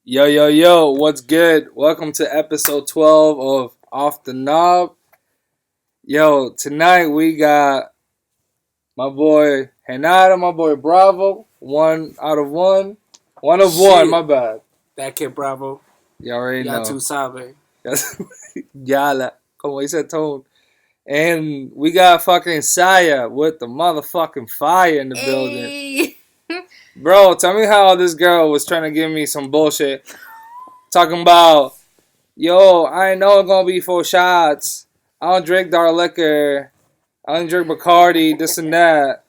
Yo, yo, yo, what's good? Welcome to episode 12 of Off the Knob. Yo, tonight we got my boy Henada, my boy Bravo. 1 out of 1. One of Shit. one, my bad. That kid Bravo. You already Ya know. tu sabe. Yala, como dice Tone. And we got fucking Saya with the motherfucking fire in the building. Bro, tell me how this girl was trying to give me some bullshit. Talking about, yo, I know it's gonna be 4 shots. I don't drink dark liquor. I don't drink Bacardi, this and that.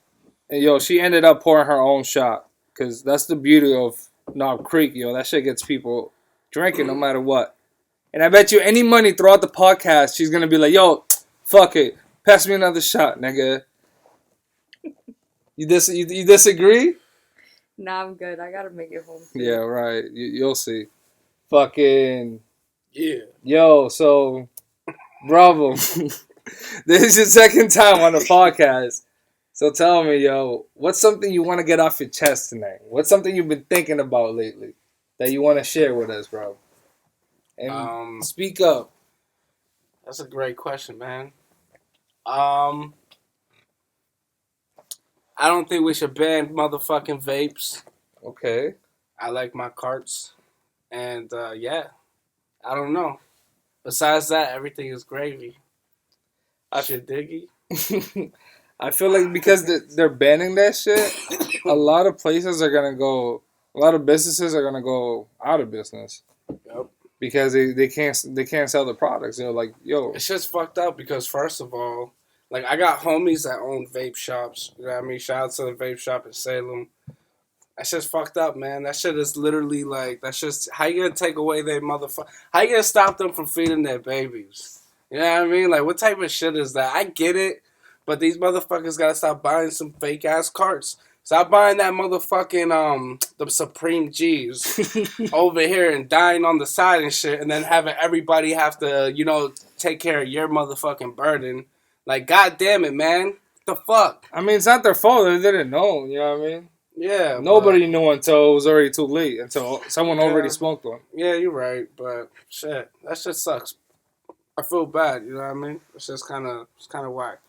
And yo, she ended up pouring her own shot. Because that's the beauty of Knob Creek, yo. That shit gets people drinking no matter what. And I bet you any money throughout the podcast, she's gonna be like, yo, fuck it. Pass me another shot, nigga. You disagree? Nah, I'm good. I gotta make it home. Yeah, right. You'll see. Fucking... Yeah. Yo, so... Bravo. This is your second time on the podcast. So tell me, yo, what's something you want to get off your chest tonight? What's something you've been thinking about lately that you want to share with us, bro? And speak up. That's a great question, man. I don't think we should ban motherfucking vapes. Okay. I like my carts. And, yeah. I don't know. Besides that, everything is gravy. Shit diggy. I feel like because they're banning that shit, a lot of places are going to go, a lot of businesses are going to go out of business. Yep. Because they can't sell the products. They're like, yo. It's just fucked up because, first of all, like, I got homies that own vape shops. You know what I mean? Shout out to the vape shop in Salem. That shit's fucked up, man. That shit is literally like, that's just, how you gonna take away their motherfucker? How you gonna stop them from feeding their babies? You know what I mean? Like, what type of shit is that? I get it, but these motherfuckers gotta stop buying some fake ass carts. Stop buying that motherfucking, the Supreme G's over here and dying on the side and shit, and then having everybody have to, you know, take care of your motherfucking burden. Like, god damn it, man. What the fuck? I mean, it's not their fault. They didn't know. You know what I mean? Yeah. Nobody knew until it was already too late. Until someone already smoked one. Yeah, you're right. But shit, that shit sucks. I feel bad. You know what I mean? It's just kind of whack.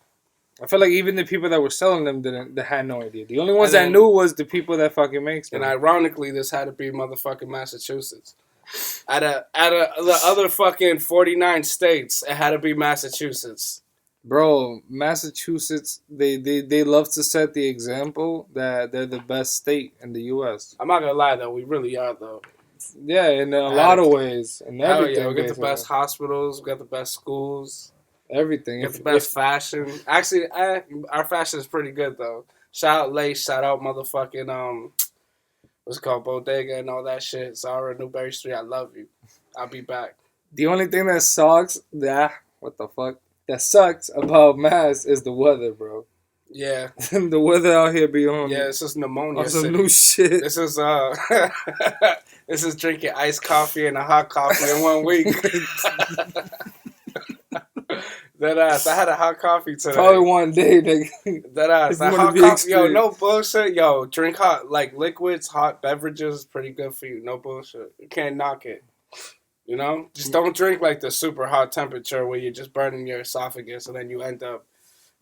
I feel like even the people that were selling them they had no idea. The only ones that knew was the people that fucking makes them. And ironically, this had to be motherfucking Massachusetts. Out of the other fucking 49 states, it had to be Massachusetts. Bro, Massachusetts, they love to set the example that they're the best state in the U.S. I'm not gonna lie though, we really are though. Yeah, in a lot of ways. And everything. Yeah, we got the best hospitals, we got the best schools. Everything. We got the best fashion. Actually, our fashion is pretty good though. Shout out Lace, shout out motherfucking what's it called, Bodega and all that shit. Zara, Newberry Street, I love you. I'll be back. The only thing that sucks, what the fuck? That sucks about Mass is the weather, bro. Yeah. The weather out here be on. Yeah, it's just pneumonia. On some new shit. This is this is drinking iced coffee and a hot coffee in 1 week. That ass. I had a hot coffee today. Probably one day, nigga. That ass. That hot coffee. Extreme. Yo, no bullshit. Yo, drink hot, like liquids, hot beverages is pretty good for you. No bullshit. You can't knock it. You know? Just don't drink like the super hot temperature where you're just burning your esophagus and then you end up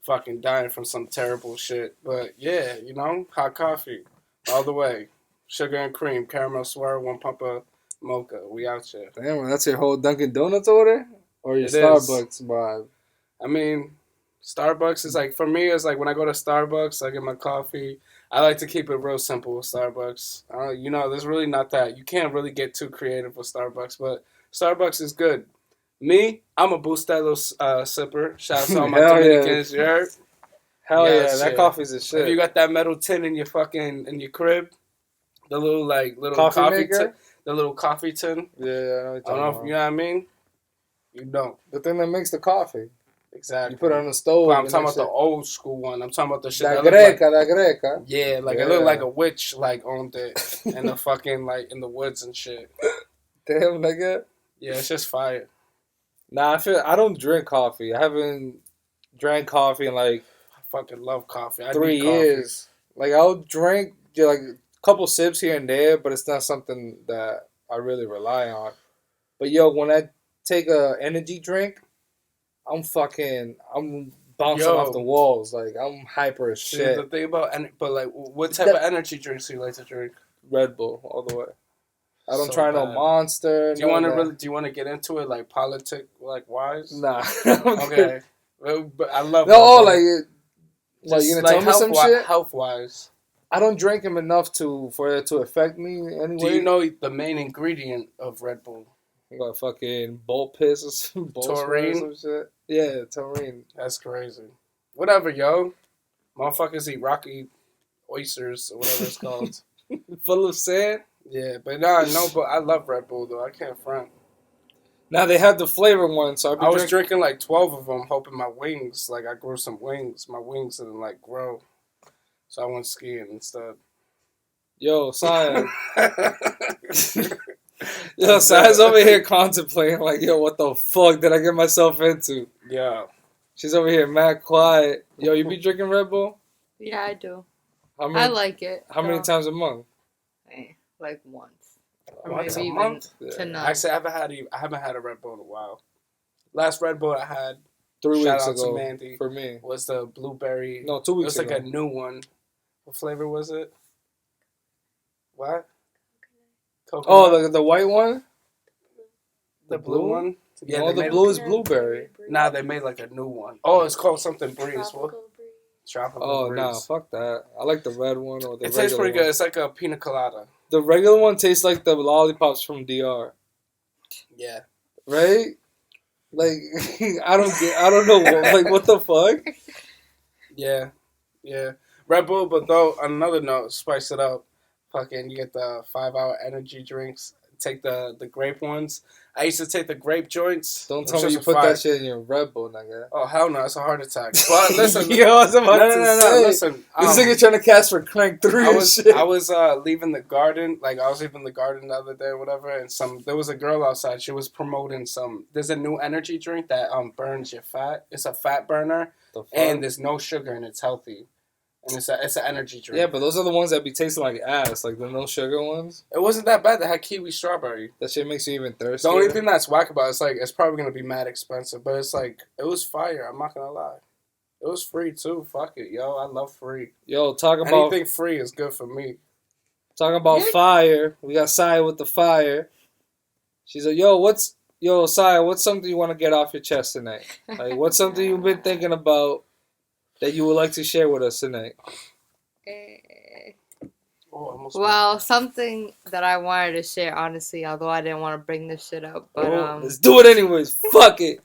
fucking dying from some terrible shit. But yeah, you know, hot coffee. All the way. Sugar and cream, caramel swirl, 1 pump of mocha. We out here. Damn, that's your whole Dunkin' Donuts order? Or your Starbucks vibe? I mean, Starbucks is like, for me, it's like when I go to Starbucks, I get my coffee. I like to keep it real simple with Starbucks. You know, there's really not that. You can't really get too creative with Starbucks, but Starbucks is good. Me, I'm a Bustelo sipper. Shout out to all my Dominicans, you heard? Hell yeah, that coffee's a shit. If you got that metal tin in your crib, the little coffee tin, the little coffee tin. Yeah, I don't know if you know what I mean. You don't. The thing that makes the coffee. Exactly. You put it on the stove. Well, I'm talking about the old school one. I'm talking about the shit. La Greca. Yeah, like it looked like a witch owned it in the fucking in the woods and shit. Damn, nigga. Yeah, it's just fire. Nah, I don't drink coffee. I haven't drank coffee in I fucking love coffee. 3 years. Like I'll drink a couple sips here and there, but it's not something that I really rely on. But yo, when I take a energy drink, I'm bouncing off the Yo, walls. Like I'm hyper as see, the shit. thing about but like, what type of energy drinks do you like to drink? Red Bull all the way. I don't So try no bad. Monster. Do you None want to of that. really? Do you want to get into it, like politic, like wise? Nah. Okay. Well, but I love. No, Red oh, Bull. like you gonna tell me some shit? Health wise. I don't drink them enough for it to affect me anyway. Do you know the main ingredient of Red Bull? You got fucking bolt piss or some bolt spray or Taurine? some shit. Yeah, taurine. That's crazy. Whatever, yo. Motherfuckers eat rocky oysters or whatever it's called. Full of sand. Yeah, but no, but I love Red Bull though. I can't front. Now they have the flavor one, so I was drinking like 12 of them, hoping my wings, like I grew some wings. My wings didn't like grow, so I went skiing instead. Yo, Sai. Yo, Sai's over here contemplating, like, yo, what the fuck did I get myself into? Yeah. She's over here mad quiet. Yo, you be drinking Red Bull? Yeah, I do. How many? I like it. How many times a month? Like once. Or Once a maybe month? even to none. Actually, I haven't had a Red Bull in a while. Last Red Bull I had 3 shout weeks out to ago Mandy, for me. was the blueberry. No, 2 It weeks was ago. like a new one. What flavor was it? What? Coconut? Oh, the white one? the blue one? Yeah, No, they the made, blue is blueberry. Nah, they made like a new one. Oh, it's called something breeze. What? Tropical Oh, breeze. nah, fuck that. I like the red one or the It regular tastes pretty one. good. It's like a pina colada. The regular one tastes like the lollipops from DR. Yeah. Right? Like, I don't know, like, what the fuck? Yeah. Yeah. Red Bull, but though, on another note, spice it up. Fucking, you get the 5-hour energy drinks. Take the grape ones. I used to take the grape joints. Don't It's tell me just you a put fire. that shit in your Red Bull, nigga. Oh, hell no. It's a heart attack. But listen. Yo, I was about to say. Listen. This nigga trying to cast for Crank 3 and shit. I was leaving the garden. Like, I was leaving the garden the other day or whatever. And there was a girl outside. She was promoting there's a new energy drink that burns your fat. It's a fat burner. And there's no sugar and it's healthy. And it's an energy drink. Yeah, but those are the ones that be tasting like ass, like the no sugar ones. It wasn't that bad. They had kiwi strawberry. That shit makes you even thirsty. The only thing that's whack about it's probably gonna be mad expensive, but it's like it was fire. I'm not gonna lie. It was free too. Fuck it, yo. I love free. Yo, talk about anything free is good for me. Talking about fire. We got Saya with the fire. She's like, yo, Saya, what's something you want to get off your chest tonight? Like, what's something you've been thinking about that you would like to share with us tonight? Well, something that I wanted to share, honestly, although I didn't want to bring this shit up, but let's do it anyways. Fuck it.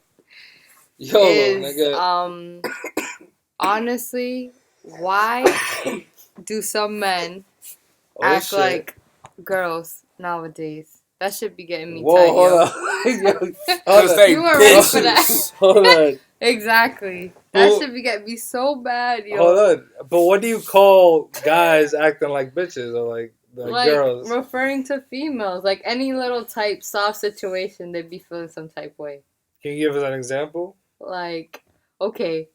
YOLO, nigga. Honestly, why do some men act like girls nowadays? That should be getting me tight, hold on. You were ready for that. Hold on. Exactly. That should be getting me so bad, yo. Hold on. But what do you call guys acting like bitches or like girls? Referring to females. Like any little soft situation, they'd be feeling some type way. Can you give us an example? Like, okay,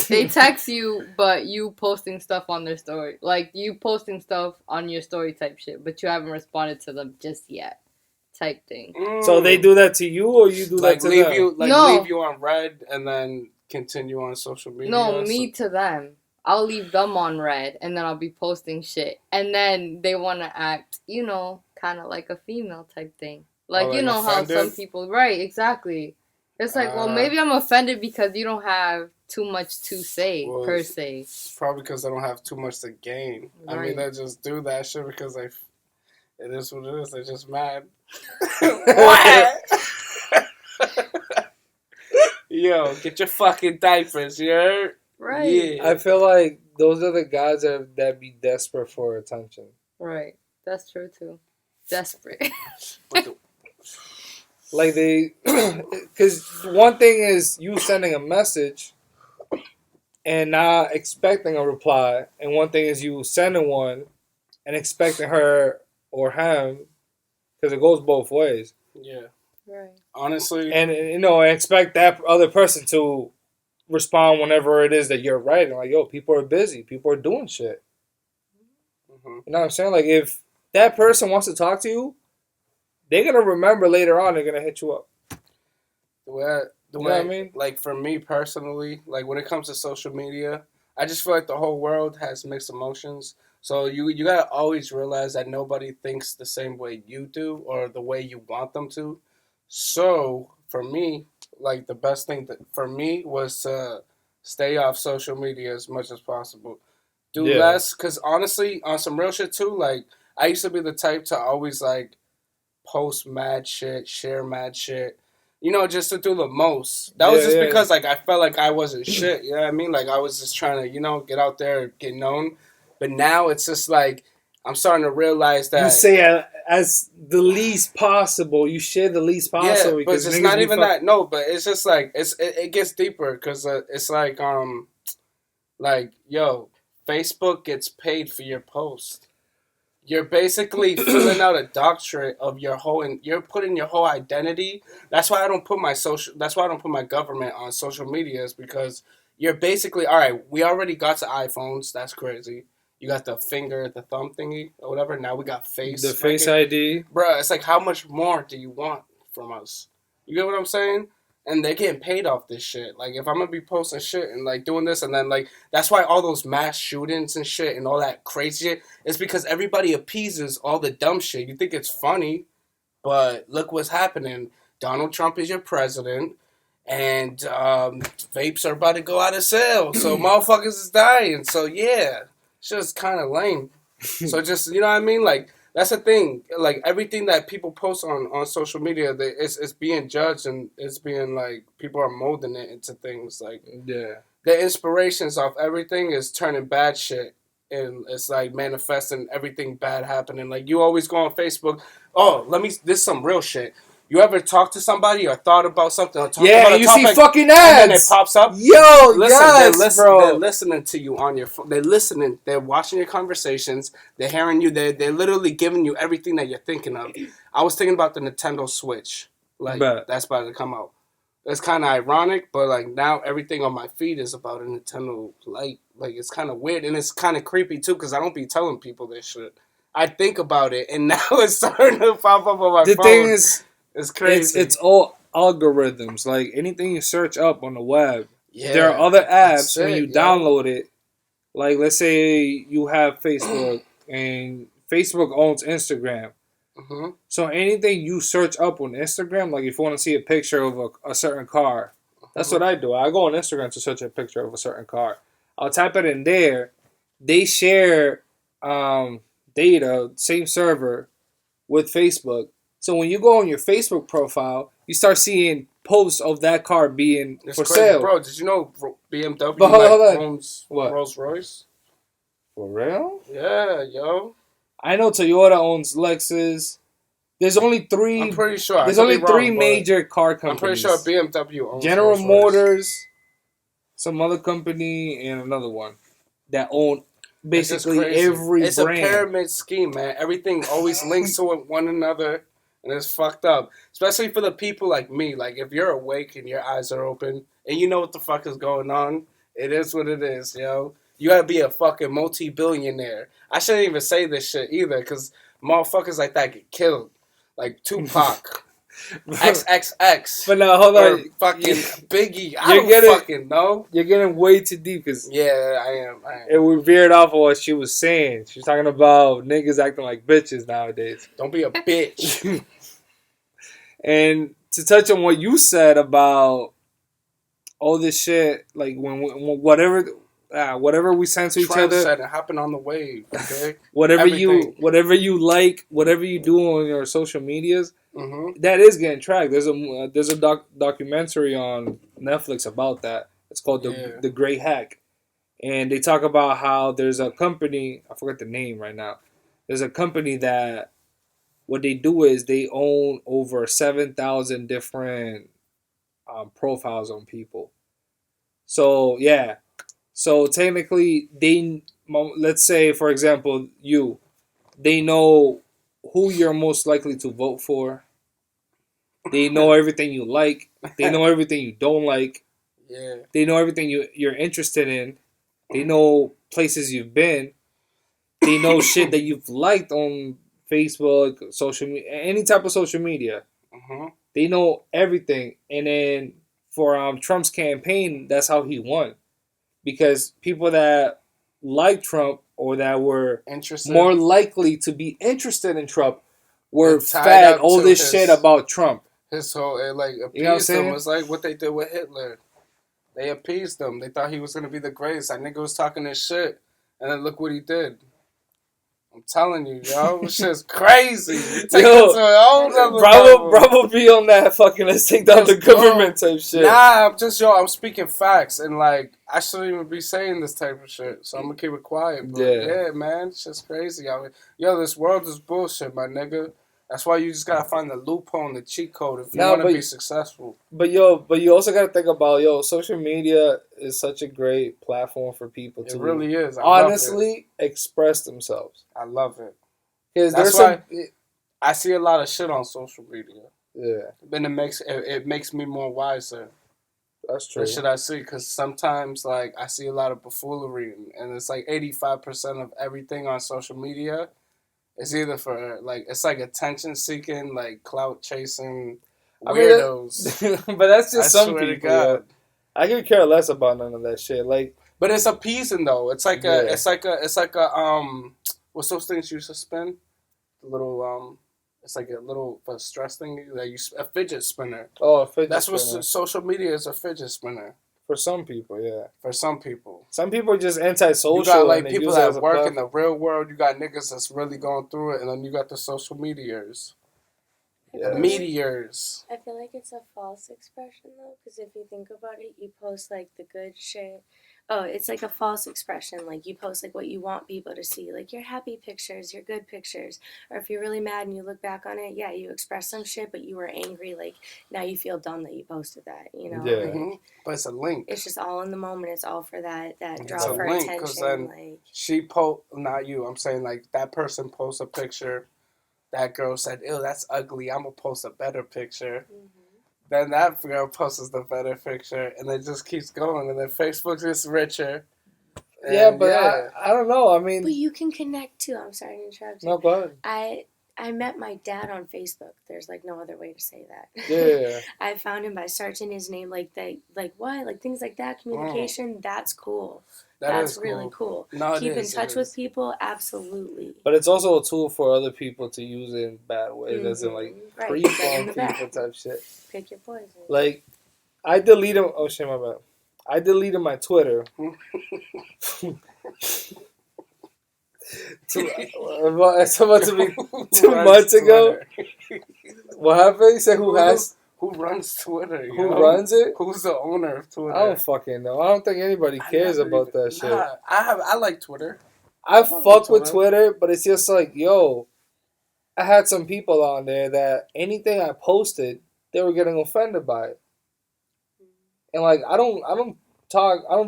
they text you, but you posting stuff on their story. Like, you posting stuff on your story type shit, but you haven't responded to them just yet. Type thing. So they do that to you, or you do that to them? Leave you on red and then continue on social media? No, me to them. I'll leave them on red, and then I'll be posting shit. And then they want to act, kind of like a female type thing. Like, you know offended? How some people... Right, exactly. It's like, well, maybe I'm offended because you don't have too much to say, per se. It's probably because they don't have too much to gain. Right. I mean, they just do that shit because it is what it is. They're just mad. What? Yo, get your fucking diapers, you heard? Right. Yeah. I feel like those are the guys that be desperate for attention. Right. That's true, too. Desperate. Like because one thing is you sending a message and not expecting a reply, and one thing is you sending one and expecting her or him, because it goes both ways. Yeah. Right. Honestly. And, expect that other person to respond whenever it is that you're writing. Like, yo, people are busy. People are doing shit. Mm-hmm. You know what I'm saying? Like, if that person wants to talk to you, they're gonna remember later on. They're gonna hit you up. The way, You know what I mean? like for me personally, like when it comes to social media, I just feel like the whole world has mixed emotions. So you gotta always realize that nobody thinks the same way you do or the way you want them to. So for me, like the best thing for me was to stay off social media as much as possible. Do Yeah. less, cause honestly, on some real shit too. Like I used to be the type to always like post mad shit, share mad shit. You know, just to do the most. That was just because like I felt like I wasn't shit. You know what I mean? Like I was just trying to, get out there, get known. But now it's just like I'm starting to realize that you say as the least possible. You share the least possible. yeah, but it's not even that. No, but it's just like it gets deeper because it's like yo, Facebook gets paid for your post. You're basically filling out a doctorate of your whole, and you're putting your whole identity. That's why I don't put my social. That's why I don't put my government on social media. Is because you're basically all right. We already got to iPhones. That's crazy. You got the finger, the thumb thingy, or whatever. Now we got face. The face ID, bruh. It's like how much more do you want from us? You get what I'm saying? And they're getting paid off this shit. Like if I'm gonna be posting shit and like doing this, and then like that's why all those mass shootings and shit and all that crazy shit is because everybody appeases all the dumb shit. You think it's funny, but look what's happening. Donald Trump is your president, and vapes are about to go out of sale, so motherfuckers is dying. So yeah, it's just kind of lame. So just you know what I mean, like. That's the thing. Like everything that people post on social media, it's being judged and it's being like people are molding it into things. Like yeah, the inspirations of everything is turning bad shit, and it's like manifesting everything bad happening. Like you always go on Facebook. Oh, this is some real shit. You ever talk to somebody or thought about something? Or talk about and you topic, see fucking ads, and then it pops up. Yo, yes, bro. They're listening to you on your phone. They're listening. They're watching your conversations. They're hearing you. They're literally giving you everything that you're thinking of. I was thinking about the Nintendo Switch. Like that's about to come out. It's kind of ironic, but like now everything on my feed is about a Nintendo Lite. Like it's kind of weird and it's kind of creepy too because I don't be telling people this shit. I think about it and now it's starting to pop up on my phone. The thing is. It's crazy. It's all algorithms. Like anything you search up on the web, there are other apps when you download it. Like let's say you have Facebook and Facebook owns Instagram. Mm-hmm. So anything you search up on Instagram, like if you want to see a picture of a certain car, that's what I do. I go on Instagram to search a picture of a certain car. I'll type it in there. They share data, same server, with Facebook. So when you go on your Facebook profile, you start seeing posts of that car being for sale. Bro, did you know BMW owns Rolls Royce? For real? Yeah, yo. I know Toyota owns Lexus. There's only three. I'm pretty sure. There's only three major car companies. I'm pretty sure BMW owns General Motors, some other company, and another one that own basically every brand. It's a pyramid scheme, man. Everything always links to one another. And it's fucked up. Especially for the people like me. Like, if you're awake and your eyes are open and you know what the fuck is going on, it is what it is, yo. You gotta be a fucking multi-billionaire. I shouldn't even say this shit either, because motherfuckers like that get killed. Like Tupac. XXX. But now, hold on. Fucking Biggie. I don't fucking know. You're getting way too deep, because... Yeah, I am. And we veered off of what she was saying. She was talking about niggas acting like bitches nowadays. Don't be a bitch. And to touch on what you said about all this shit, like when whatever we send to each other, it happened on the wave. Okay, whatever you like, whatever you do on your social medias, mm-hmm. that is getting tracked. There's a documentary on Netflix about that. It's called the Great Hack, and they talk about how there's a company. I forget the name right now. There's a company that. What they do is they own over 7,000 different profiles on people. So, yeah. So, technically, let's say, for example, they know who you're most likely to vote for. They know everything you like. They know everything you don't like. Yeah. They know everything you're interested in. They know places you've been. They know shit that you've liked on Facebook, social media, any type of social media. Mm-hmm. They know everything. And then for Trump's campaign, that's how he won. Because people that like Trump or that were interested, more likely to be interested in Trump were fed all this shit about Trump. His whole, it like appeased, you know what I'm saying? It was like what they did with Hitler. They appeased him. They thought he was going to be the greatest. That nigga was talking this shit. And then look what he did. I'm telling you, yo, this shit's crazy. Take it to a whole other level. Bravo be on that fucking let's take down the government type shit. Nah, I'm speaking facts. And like, I shouldn't even be saying this type of shit. So I'm going to keep it quiet. But yeah, man, it's just crazy. Yo, this world is bullshit, my nigga. That's why you just gotta find the loophole and the cheat code if you want to be successful. But you also gotta think about social media is such a great platform for people to really is. Honestly express themselves. I love it. Because that's why I see a lot of shit on social media. Yeah, then it makes me more wiser. That's true. The shit I see, because sometimes like I see a lot of buffoonery, and it's like 85% of everything on social media. It's either for, like, it's like attention seeking, like clout chasing weirdos. But that's just some people. Yeah. I could care less about none of that shit. Like, but it's appeasing though. It's like it's like a what's those things you used to spin? The little it's like a little stress thing that a fidget spinner. Oh, a fidget That's spinner. what social media is, a fidget spinner. For some people, yeah. For some people. Some people are just antisocial. You got like people that work in the real world. You got niggas that's really going through it, and then you got the social medias. Yeah. The meteors. I feel like it's a false expression though, because if you think about it, you post like the good shit. Oh, it's like a false expression. Like you post like what you want people to see, like your happy pictures, your good pictures. Or if you're really mad and you look back on it, yeah, you express some shit, but you were angry. Like now you feel dumb that you posted that. You know. Yeah. Like, but it's a link. It's just all in the moment. It's all for that draw it's for link, attention. Then like she not you. I'm saying like that person posts a picture. That girl said, "Ew, that's ugly. I'm gonna post a better picture." Mm-hmm. Then that girl posts the better picture, and it just keeps going. And then Facebook gets richer. Yeah, but yeah. I don't know. I mean, but you can connect too. I'm sorry to interrupt you. No, go ahead. I met my dad on Facebook. There's like no other way to say that. Yeah. I found him by searching his name, like things like that. Communication. That's cool. That's really cool. No, keep in touch with people, absolutely. But it's also a tool for other people to use it in bad ways, as in like creep on people type shit. Pick your poison. Like, I deleted. Oh shit, my bad. I deleted my Twitter. It's about to be 2 months ago. What happened? You said who runs Twitter? Who runs it? Who's the owner of Twitter? I don't fucking know. I don't think anybody cares about that shit. I like Twitter. I fuck with Twitter, but it's just like, yo, I had some people on there that anything I posted, they were getting offended by it. And like, I don't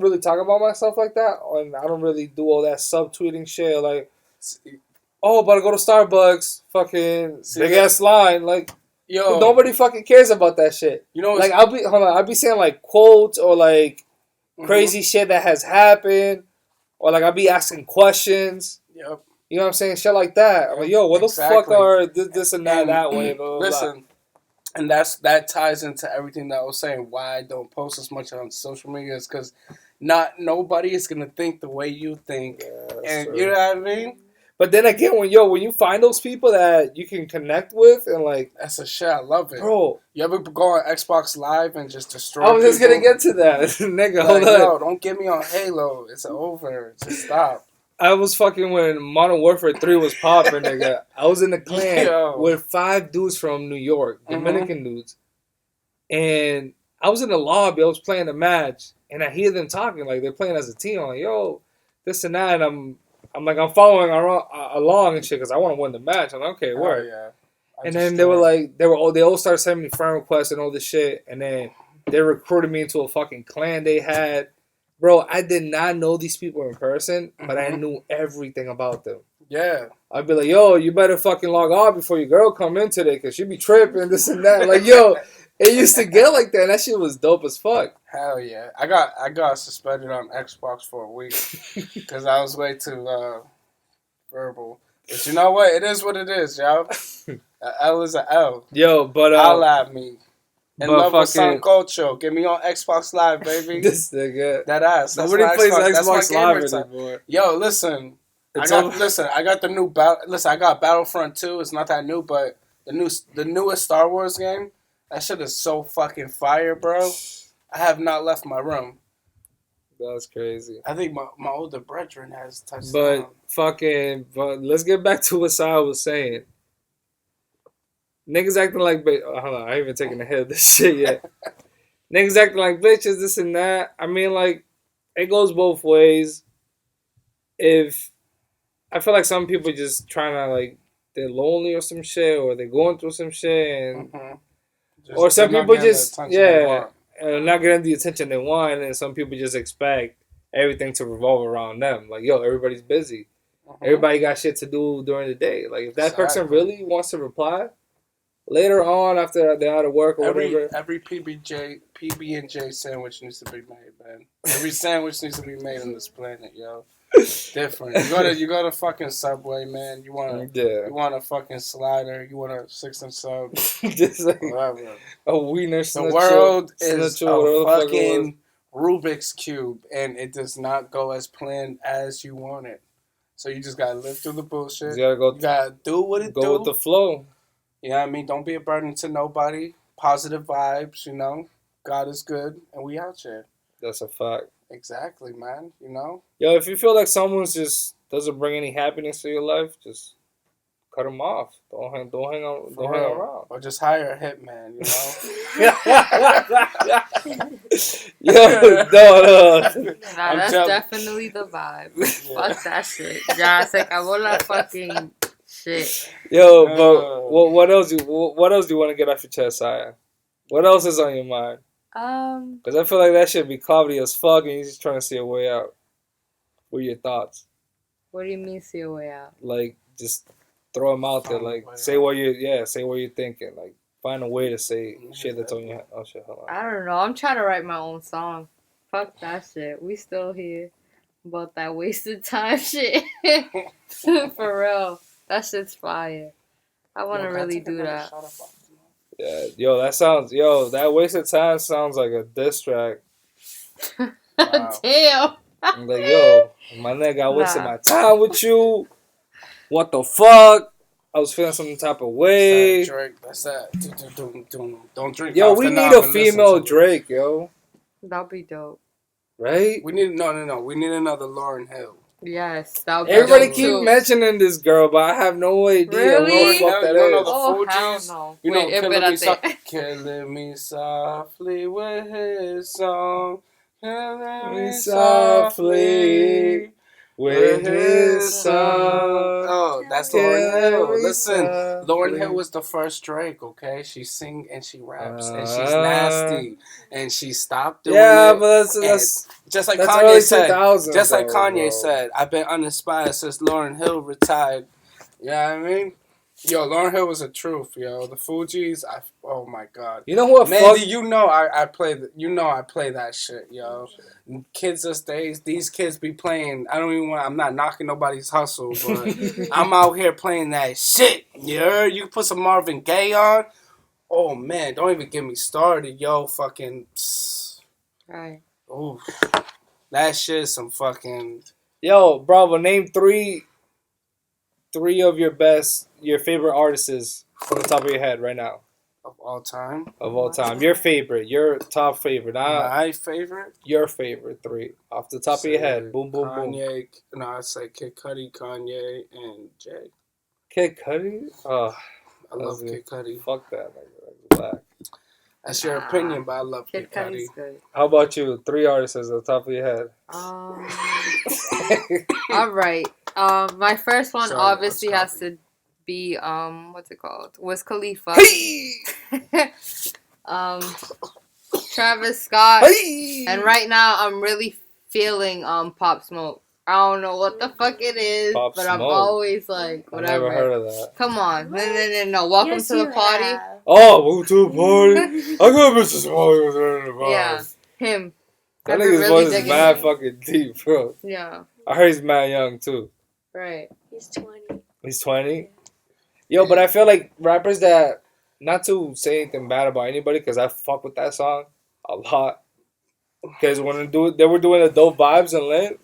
really talk about myself like that, and I don't really do all that subtweeting shit. Like, oh, but I go to Starbucks, fucking big ass line, like. Yo, nobody fucking cares about that shit. You know, like I'll be saying like quotes or like crazy shit that has happened, or like I'll be asking questions. Yep. You know what I'm saying? Shit like that. I'm like, yo, what the fuck are this and that way? Blah, blah, listen, and that ties into everything that I was saying. Why I don't post as much on social media is because nobody is gonna think the way you think, and true. You know what I mean. But then again, when you find those people that you can connect with and like... That's a shit. I love it. Bro. You ever go on Xbox Live and just destroy I was just going to get to that. Nigga, hold on. No, don't get me on Halo. It's over. Just stop. I was fucking when Modern Warfare 3 was popping, nigga. I was in the clan with 5 dudes from New York, Dominican dudes. And I was in the lobby. I was playing a match. And I hear them talking like they're playing as a team. I'm like, yo, this and that. And I'm following along and shit because I want to win the match. I'm like, okay, word. Yeah. And then they all started sending me friend requests and all this shit. And then they recruited me into a fucking clan they had. Bro, I did not know these people in person, but I knew everything about them. Yeah. I'd be like, yo, you better fucking log off before your girl come in today because she be tripping, this and that. Like, yo, it used to get like that. And that shit was dope as fuck. Hell yeah. I got suspended on Xbox for a week because I was way too verbal. But you know what? It is what it is, yo. A L is a L. Yo, but holla at me. In but love with fucking Sancocho. Get me on Xbox Live, baby. this nigga. That ass. That's Nobody my plays Xbox. Xbox That's my Live gamer time. anymore. Yo, listen. It's I got the new I got Battlefront 2. It's not that new, but the newest Star Wars game. That shit is so fucking fire, bro. I have not left my room. That's crazy. I think my older brethren has touched But let's get back to what Sai was saying. Niggas acting like hold on, I ain't even taking the head of this shit yet. Niggas acting like bitches, this and that. I mean, like, it goes both ways. If I feel like some people just trying to, like, they're lonely or some shit, or they're going through some shit, and or some people just not getting the attention they want, and some people just expect everything to revolve around them. Like, yo, everybody's busy. Everybody got shit to do during the day. Like, if that person really wants to reply later on after they're out of work or whatever. Every PB&J sandwich needs to be made, man. Every sandwich needs to be made on this planet, yo. Different. You go to fucking Subway, man. You want a fucking slider. You want a 6 and sub. Just like whatever. A wiener. The world is a fucking Rubik's Cube, and it does not go as planned as you want it. So you just gotta live through the bullshit. You gotta do what it do. Go with the flow. You know what I mean? Don't be a burden to nobody. Positive vibes, you know. God is good, and we out here. That's a fact. Exactly, man. You know? Yo, if you feel like someone's just doesn't bring any happiness to your life, just cut them off. Don't hang around. Or just hire a hitman, you know? Yo, no. Nah, that's definitely the vibe. Yeah. Fuck that shit. Ya se acabó la fucking shit. Yo, but what else do you want to get off your chest, Saya? What else is on your mind? Because I feel like that shit be cloudy as fuck, and you're just trying to see a way out. What are your thoughts? What do you mean, see a way out? Like, just throw them out there. Like, say what you're thinking. Like, find a way to say shit that's on your head. Oh shit, hold on. I don't know. I'm trying to write my own song. Fuck that shit. We still here about that wasted time shit. For real, that shit's fire. I want to really do that. Yeah, that wasted time sounds like a diss track. Wow. Damn. I'm like, yo, my nigga, I wasted my time with you. What the fuck? I was feeling some type of way. That's that. Don't drink. Yo, we need a female Drake, yo. That'll be dope. Right? We need no. We need another Lauryn Hill. Yes, that'll be Everybody dope keep too. mentioning this girl, but I have no idea really? what the fuck that is. Hell no. You know, killing me softly with his song. Killing me softly with his song. Oh, that's Lauryn Hill. Listen, Lauryn Hill was the first Drake, okay? She sing and she raps and she's nasty. And she stopped doing it. Yeah, but that's just like Kanye said. Just like Kanye said, I've been uninspired since Lauryn Hill retired. You know what I mean? Yo, Lauryn Hill was a truth, yo. The Fugees, oh my god. You know what? Mandy, I play that shit, yo. Kids these kids be playing. I'm not knocking nobody's hustle, but I'm out here playing that shit. Yeah, you put some Marvin Gaye on. Oh man, don't even get me started, yo. Fucking. Right. Ooh, that shit is some fucking. Yo, Bravo, name three of your favorite artists from the top of your head right now. Of all time? Of all time. Your favorite. Your top favorite. My favorite? Your favorite three. Off the top of your head. Boom, boom, Kanye, boom. No, I'd say Kid Cudi, Kanye, and Jay. Kid Cudi? Oh, I love Kid Cudi. Fuck that. Like black. That's your opinion, but I love Kid Cudi. Good. How about you? Three artists at the top of your head. All right. My first one obviously has to be what's it called? Wiz Khalifa. Hey! Travis Scott. Hey! And right now I'm really feeling Pop Smoke. I don't know what the fuck it is, but Smoke. I'm always like whatever. I've never heard of that. Come on. No. Welcome to the party. Have. Oh, welcome to the party. I got Mr. Smalley. Yeah, him. That nigga's voice is mad fucking deep, bro. Yeah. I heard he's mad young too. Right. He's 20. He's 20. Yo, but I feel like rappers that, not to say anything bad about anybody, because I fuck with that song a lot. Because when they were doing the dope vibes and lit,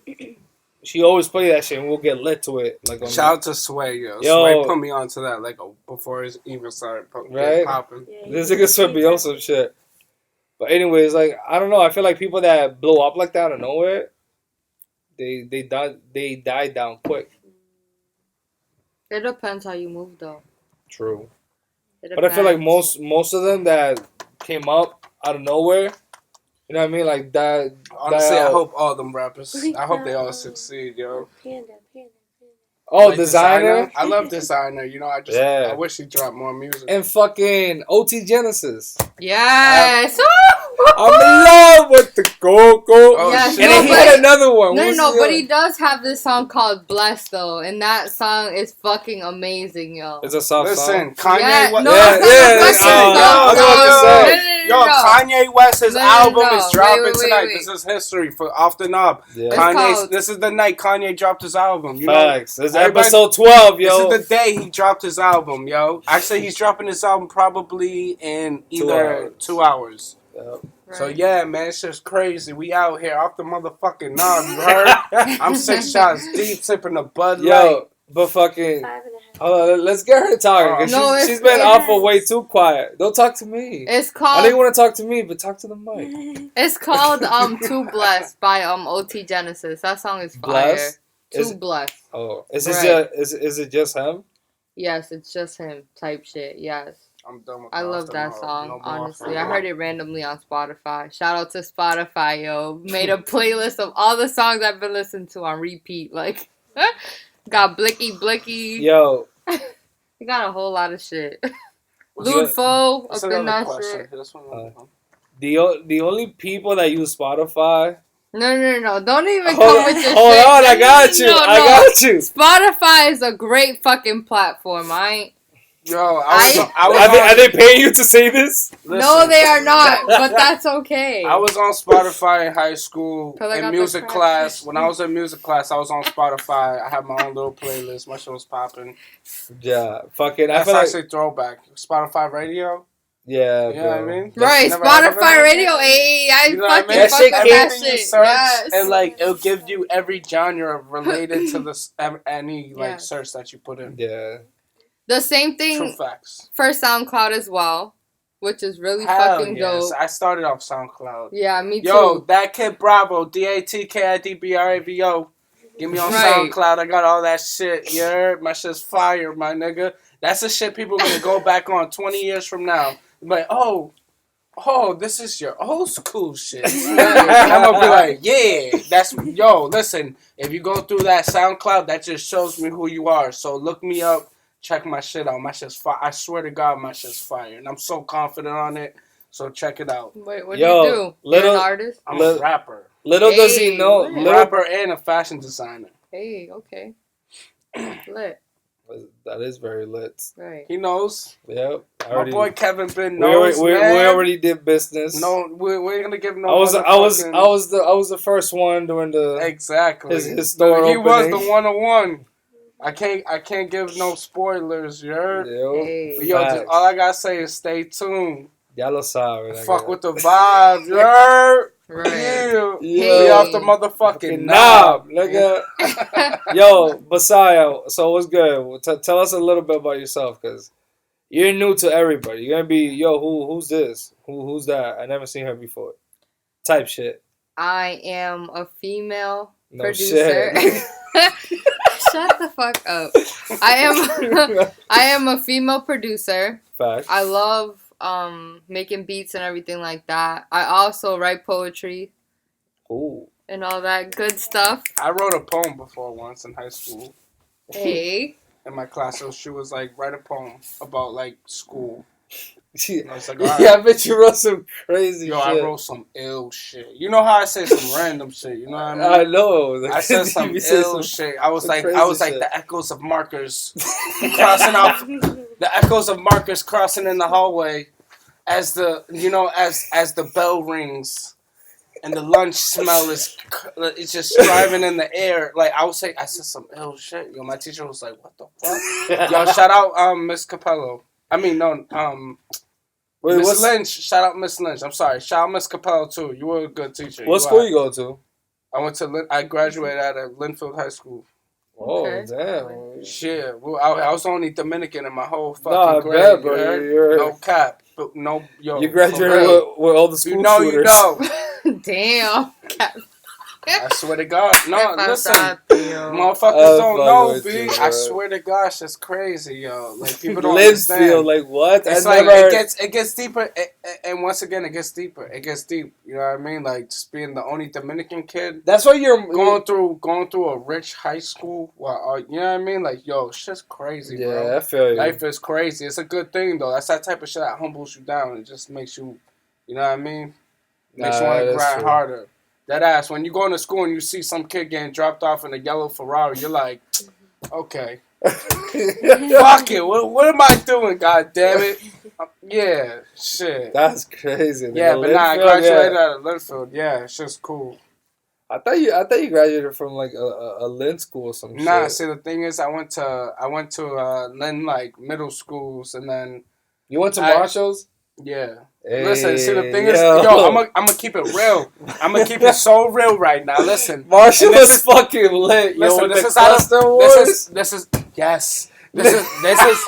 she always play that shit and we'll get lit to it. Like shout out to Sway, yo. Sway put me onto that like before it even started popping. Yeah, this nigga Sway be on some shit. But anyways, like, I don't know. I feel like people that blow up like that out of nowhere, they die down quick. It depends how you move, though. True. But I feel like most of them that came up out of nowhere, you know what I mean? Like that. Honestly, I hope all them rappers. I hope they all succeed, yo. Panda. Oh, like Designer. I love Designer. You know, I wish he dropped more music. And fucking OT Genesis. Yes. I'm in love with the Coco. Oh, yes, shit. And then he had another one. No, but he does have this song called Blessed, though. And that song is fucking amazing, yo. It's a soft song. Listen, Kanye West. Yo, Kanye West's album is dropping tonight. This is history for Off the Knob. Yeah. This is the night Kanye dropped his album. You Facts. know? This is episode 12, yo. This is the day he dropped his album, yo. Actually, he's dropping his album probably in either 2 hours. Yep. Right. So yeah, man, it's just crazy. We out here off the motherfucking knob, you heard? I'm 6 shots deep, sipping a Bud Light. Yo, but fucking... Hold on, let's get her talking. Cause she's been off for way too quiet. Don't talk to me. It's called... I didn't want to talk to me, but talk to the mic. It's called Too Blessed by OT Genesis. That song is fire. Blessed? Too Blessed. Oh, is it just him? Yes, it's just him type shit. Yes. I'm done with I love that song, honestly. I heard it randomly on Spotify. Shout out to Spotify, yo. Made a playlist of all the songs I've been listening to on repeat. Like, got Blicky Blicky. Yo. We got a whole lot of shit. Lude Foe, up in that shit. The only people that use Spotify... No. Don't even come with your shit. Hold on, I got you. I got you. Spotify is a great fucking platform. Yo, are they paying you to say this? Listen. No, they are not, but that's okay. I was on Spotify in high school in music class. When I was in music class, I was on Spotify. I had my own little playlist. My shit was popping. Yeah, fucking. That's actually throwback. Spotify Radio. Yeah, you know what I mean? Right, Spotify Radio. Hey, I fucking fuck with that shit. Search, yes. And like it'll give you every genre related to this any like search that you put in. Yeah. The same thing True facts. For SoundCloud as well, which is really fucking dope. I started off SoundCloud. Yeah, me too. Yo, that kid Bravo, DATKIDBRAVO. Give me on SoundCloud. I got all that shit. You heard? My shit's fire, my nigga. That's the shit people are gonna go back on 20 years from now. Like, oh, this is your old school shit. I'm gonna be like, yeah, listen, if you go through that SoundCloud, that just shows me who you are. So look me up. Check my shit out. My shit's fire. I swear to God, my shit's fire. And I'm so confident on it. So check it out. Wait, what do you do? You're an artist? I'm a rapper. Little does he know. Rapper and a fashion designer. Hey, okay. Lit. That is very lit. Right. He knows. Yep. My boy Kevin Ben knows. We already did business. No, we're gonna give no. I was the first one during the his store opening. He was the 101. I can't give no spoilers, you heard? Hey. But yo, all I gotta say is stay tuned. Ya lo sabe. Fuck with the vibe, you heard? Right. Yeah. We off the motherfucking knob, nigga. Yo, Visayas, so what's good? Tell us a little bit about yourself, because you're new to everybody. You're gonna be, who's this? Who's that? I never seen her before. Type shit. I am a female producer. Shit. Shut the fuck up. I am a female producer. Fact. I love making beats and everything like that. I also write poetry. Ooh. And all that good stuff. I wrote a poem before once in high school. Hey. In my class, so she was like, write a poem about like school. I was like, I bet you wrote some crazy shit. I wrote some ill shit. You know how I say some random shit, you know what I mean? I know. I said some ill shit. I was like the echoes of markers crossing out, the echoes of markers crossing in the hallway as the bell rings. and the lunch smell is it's just driving in the air. Like I said some ill shit. Yo, my teacher was like, "What the fuck?" Yo, shout out Miss Capello. I mean, no, Wait, Miss Lynch. Shout out Miss Lynch. I'm sorry. Shout out Miss Capello too. You were a good teacher. What school you go to? I graduated out of Linfield High School. Oh, Okay. damn. Shit. Well, I was the only Dominican in my whole fucking Nah, I grade. bet, bro. You're, no cap. But no, yo. You graduated with all the school shooters. You know. Damn. I swear to God. No, listen. Motherfuckers don't know, B. I swear to gosh, that's crazy, yo. Like, people don't understand. Like, what? It's like, it gets deeper, and once again, it gets deeper. It gets deep, you know what I mean? Like, just being the only Dominican kid. That's why you're going through a rich high school. Well, you know what I mean? Like, yo, shit's crazy, bro. Yeah, I feel you. Life is crazy. It's a good thing, though. That's that type of shit that humbles you down. It just makes you, you know what I mean? Makes you want to grind harder. That ass, when you go into school and you see some kid getting dropped off in a yellow Ferrari, you're like, okay. Fuck it. What am I doing, god damn it? Yeah, shit. That's crazy. Yeah, but I graduated out of Linfield. Yeah, it's just cool. I thought you graduated from like a Lynn school or some shit. Nah, see the thing is I went to Lynn like middle schools and then you went to Marshall's? Yeah. Hey, listen, see the thing is, yo, I'm gonna keep it real. I'm gonna keep it so real right now. Listen, Marshall is fucking lit. Listen, yo, this is yes. This is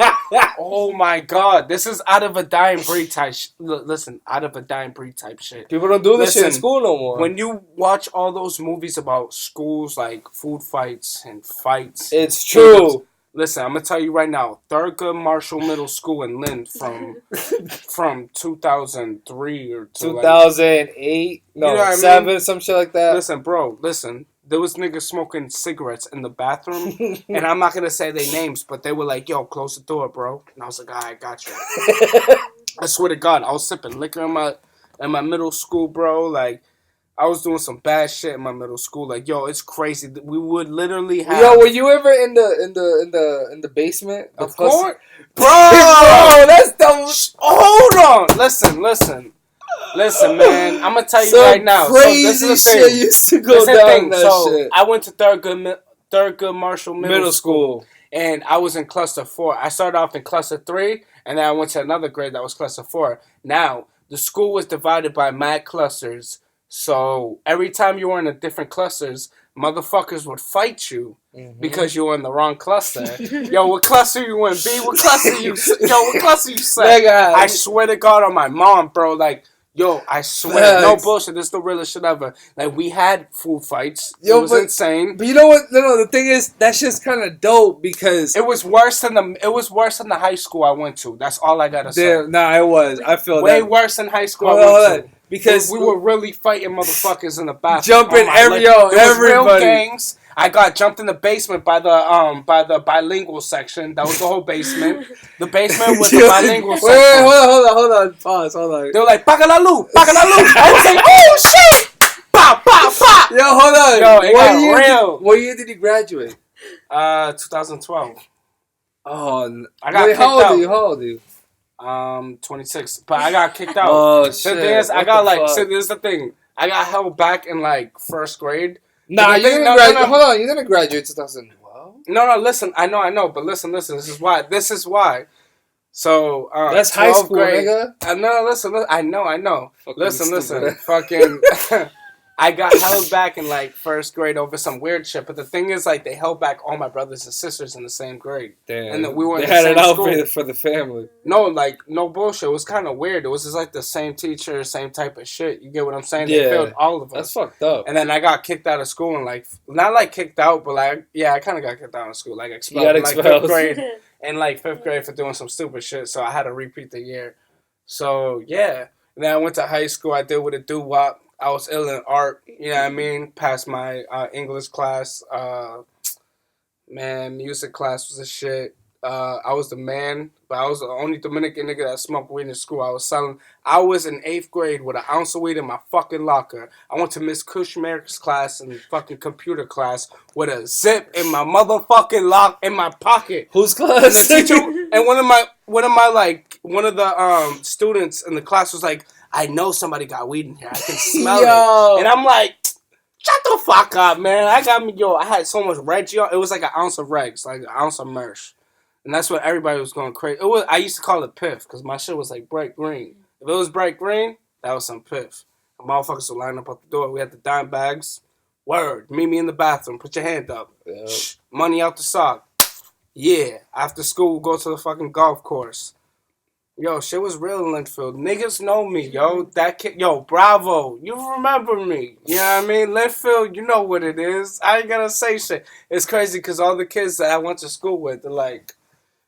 oh my god, this is out of a dying breed type. Listen, out of a dying breed type shit. People don't do this shit in school no more. When you watch all those movies about schools, like food fights and fights, it's true. Listen, I'm gonna tell you right now. Thurgood Marshall Middle School in Lynn from 2003 or 2008, no, you know 7, some shit like that. Listen, bro, listen. There was niggas smoking cigarettes in the bathroom, and I'm not gonna say their names, but they were like, "Yo, close the door, bro." And I was like, "Alright, got you." I swear to God, I was sipping liquor in my middle school, bro. Like, I was doing some bad shit in my middle school. Like, yo, it's crazy. We would literally have. Yo, were you ever in the basement? Of course, bro. That's dumb. Hold on, listen. Listen, man. I'm gonna tell you right now. Crazy shit used to go down that shit. I went to Thurgood Marshall Middle School, and I was in cluster 4. I started off in cluster 3, and then I went to another grade that was cluster 4. Now the school was divided by mad clusters. So every time you were in a different clusters, motherfuckers would fight you because you were in the wrong cluster. Yo, what cluster you in? B, what cluster you? Yo, what cluster you say? I swear to God on my mom, bro. Like, yo, I swear, no bullshit. This is the realest shit ever. Like, we had food fights. Yo, it was insane. But you know what? No. The thing is, that's just kind of dope because it was worse than the high school I went to. That's all I gotta say. Nah, it was. I feel way worse than high school I went to. Because we were really fighting motherfuckers in the bathroom. Jumping everybody. Real gangs. I got jumped in the basement by the bilingual section. That was the whole basement. The basement was the bilingual section. Wait, hold on. Pause, hold on. They were like, paga la luz. I was like, oh shit! Pop, pop, pop! Yo, hold on. Yo, it got real. What year did you graduate? 2012. Oh, I got kicked out. How old are you? 26. But I got kicked out. Oh shit! The thing is, I got like. So this is the thing. I got held back in like first grade. Nah, you didn't graduate. Hold on, you didn't graduate 2012. No. Listen, I know, but listen. This is why. So that's high school, grade, nigga. No, listen. I know. Listen. Fucking. I got held back in like first grade over some weird shit, but the thing is, like, they held back all my brothers and sisters in the same grade. Damn. And then we were in they the had same an outfit school. for the family. No, like, no bullshit. It was kind of weird. It was just like the same teacher, same type of shit. You get what I'm saying? Yeah. They failed all of us. That's fucked up. And then I got kicked out of school and like, not like kicked out, but like, yeah, I kind of got kicked out of school. Like expelled. You got expelled. expelled. Like 5th grade. And like 5th grade for doing some stupid shit. So I had to repeat the year. So yeah. And then I went to high school. I did with a doo-wop. I was ill in art, you know what I mean? Passed my English class. Man, music class was a shit. I was the man, but I was the only Dominican nigga that smoked weed in school. I was in 8th grade with an ounce of weed in my fucking locker. I went to Miss Kushmer's class and fucking computer class with a zip in my motherfucking in my pocket. Whose class? And the teacher, and one of the students in the class was like, I know somebody got weed in here. I can smell it. And I'm like, shut the fuck up, man. I had so much Reggie. It was like an ounce of Regs, like an ounce of Mersh. And that's what everybody was going crazy. I used to call it piff because my shit was like bright green. If it was bright green, that was some piff. The motherfuckers would line up at the door. We had the dime bags. Word. Meet me in the bathroom. Put your hand up. Yep. Money out the sock. Yeah. After school, we'll go to the fucking golf course. Yo, shit was real in Linfield. Niggas know me, yo. That kid, yo, Bravo. You remember me. You know what I mean? Linfield, you know what it is. I ain't gonna say shit. It's crazy because all the kids that I went to school with, they're like,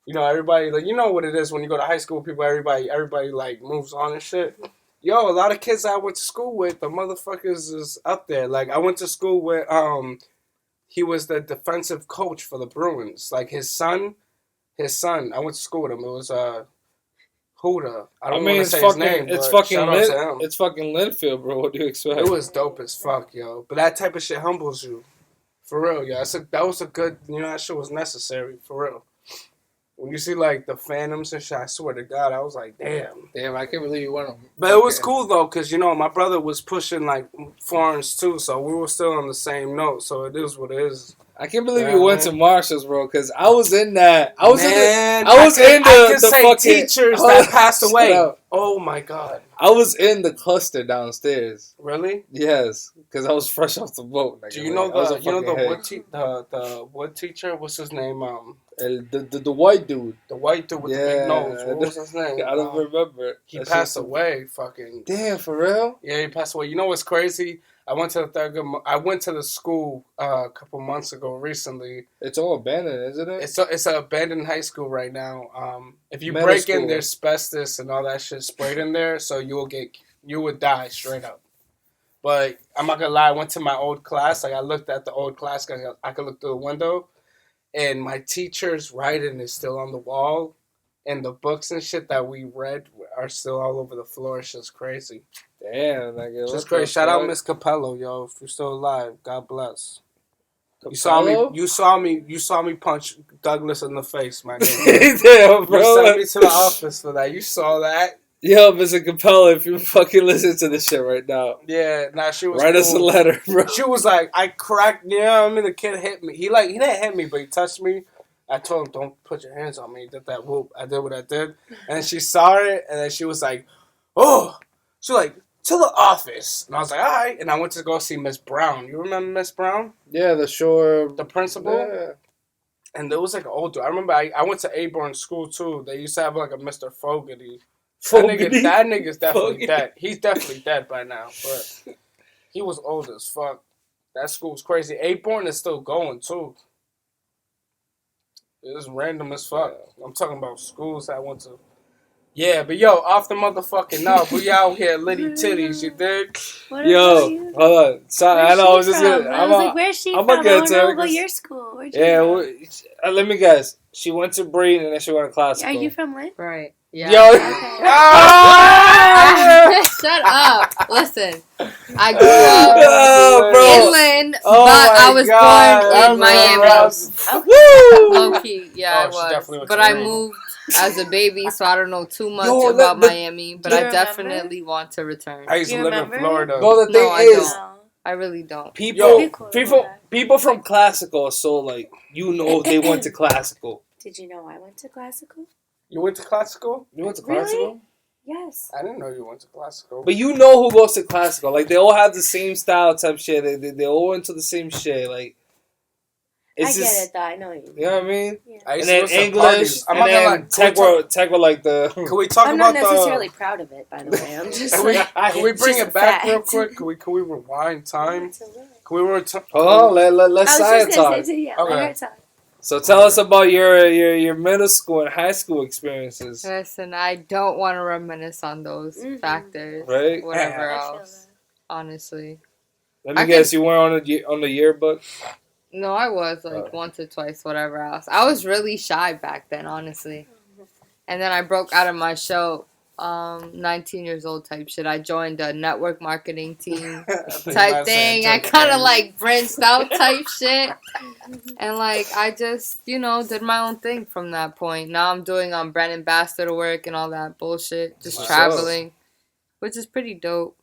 you know, everybody, like, you know what it is when you go to high school, people, everybody, like, moves on and shit. Yo, a lot of kids I went to school with, the motherfuckers is up there. Like, I went to school with, he was the defensive coach for the Bruins. Like, his son, I went to school with him. It was, Huda. I don't want to say his name, it's but fucking shout out to him. It's fucking Linfield, bro. What do you expect? It was dope as fuck, yo. But that type of shit humbles you. For real, yo. That was a good, you know, that shit was necessary, for real. When you see, like, the Phantoms and shit, I swear to God, I was like, damn. Damn, I can't believe you went on. But it was cool, though, because, you know, my brother was pushing, like, foreigns, too, so we were still on the same note, so it is what it is. I can't believe you went to Marshall's, bro, because I was in that. I was in the fucking teachers that passed away. Oh, my God. I was in the cluster downstairs. Really? Yes, because I was fresh off the boat. Do you know the wood teacher? What's his name? The white dude. The white dude with the big nose. What was his name? I don't remember. He passed away. Fucking. Damn, for real? Yeah, he passed away. You know what's crazy? I went to the school a couple months ago recently. It's all abandoned, isn't it? It's an abandoned high school right now. If you break in, there's asbestos and all that shit sprayed in there, so you would die straight up. But I'm not gonna lie, I went to my old class. Like I looked at the old class because I could look through the window, and my teacher's writing is still on the wall, and the books and shit that we read are still all over the floor. It's just crazy. Damn, nigga. Just crazy. Shout out Miss Capello, yo. If you're still alive, God bless. Capello? You saw me punch Douglas in the face, man. Damn, bro. You sent me to the office for that. You saw that. Yo, Mr. Capello, if you fucking listen to this shit right now. Yeah, she was Write us a letter, bro. She was like, I cracked, you know what I mean? The kid hit me. He didn't hit me, but he touched me. I told him, don't put your hands on me. He did that whoop. I did what I did. And she saw it, and then she was like, oh. She was like, to the office. And I was like, all right. And I went to go see Miss Brown. You remember Miss Brown? Yeah, the principal. Yeah. And there was like an old dude. I remember I went to Aborn school, too. They used to have like a Mr. Fogarty. That nigga's definitely dead. He's definitely dead by now. But he was old as fuck. That school's crazy. Aborn is still going, too. It's random as fuck. I'm talking about schools I went to. Yeah, but yo, off the motherfucking knob, we out here litty titties, you dig? Yo, hold on. Sorry, I know I was just gonna. I was like, where's she from? I want to know about your school. Let me guess. She went to Breed and then she went to classical. Are you from Lynn? Right. Yeah. Yo. Okay. Shut up. Listen. I grew up in Lynn, but I was born in Miami. Low key. Yeah, I was. But I moved as a baby, so I don't know too much about Miami, but I definitely want to return. I used to live in Florida. No, the thing is, I really don't. People from classical, so like they went to classical. Did you know I went to classical? You went to classical? You went to classical? Really? Yes. I didn't know you went to classical. But you know who goes to classical? Like they all have the same style type shit. They all into the same shit. Like. I get it though. I know you. You know what I mean? Yeah. And then English, and then tech were like the. Can we talk about I'm not necessarily proud of it, by the way. I'm just. Can we bring it back real quick? Can we rewind time? Hold on, let's side talk. Okay. So tell us about your middle school and high school experiences. Listen, I don't want to reminisce on those factors. Right? Whatever else. Honestly. Let me guess, you weren't on the yearbook? No, I was like once or twice, whatever else. I was really shy back then, honestly. And then I broke out of my shell, 19 years old type shit. I joined a network marketing team type thing. I kind of like branched out type shit. And like I just, did my own thing from that point. Now I'm doing brand ambassador work and all that bullshit, just traveling, which is pretty dope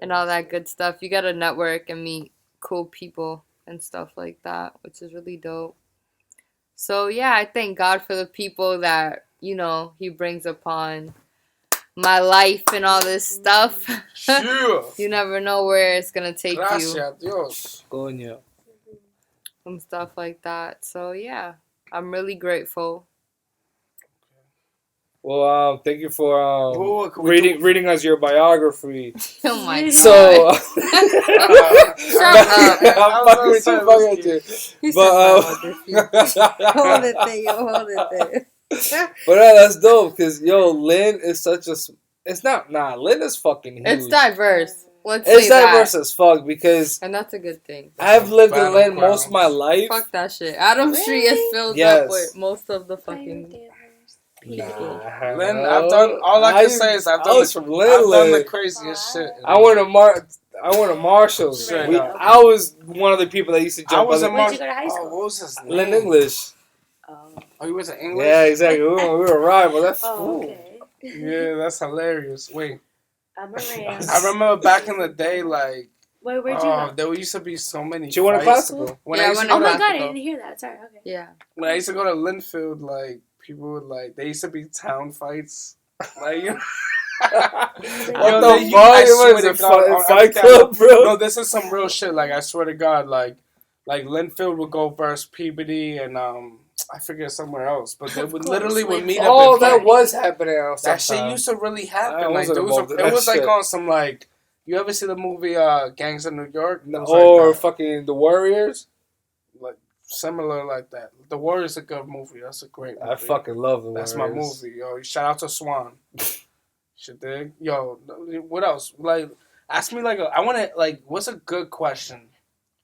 and all that good stuff. You gotta network and meet cool people and stuff like that, which is really dope. So yeah, I thank God for the people that, he brings upon my life and all this stuff. You never know where it's gonna take you. Dios. Coño. And stuff like that. So yeah, I'm really grateful. Well, thank you for reading us your biography. Oh my God. So, shut up. I'm fucking with you. But hold it there. But that's dope because Lynn is such a. It's not Lynn is fucking huge. It's diverse. It's diverse as fuck because, and that's a good thing. I've lived in Lynn most of my life. Fuck that shit. Adams Street is filled up with most of the fucking people. Lynn, I've done all I can say is I've done the craziest shit. I went to Marshall's. I was one of the people that used to jump. Where'd you go to high school? What was his name? Lynn English. Oh, he was in English? Yeah, exactly. We were rivals. That's okay. Yeah, that's hilarious. Wait. I'm a Rams. I remember back in the day, like. Wait, where'd you go? There used to be so many. She went to classical. Oh my God, I didn't hear that. Sorry. Okay. Yeah. When I used to go to Linfield, like people would like. There used to be town fights. Like what the fuck? It was a fight club, bro. No, this is some real shit. Like I swear to God, like Linfield would go versus Peabody and I forget somewhere else, but they would literally meet up. Oh, that was happening. That shit used to really happen. Like it was like on some like. You ever see the movie Gangs of New York? Or like fucking The Warriors? Like similar like that. The Warriors is a good movie. That's a great movie. I fucking love The Warriors. That's my movie, yo. Shout out to Swan. Shit, dig? Yo, what else? Like, ask me like I want to like. What's a good question?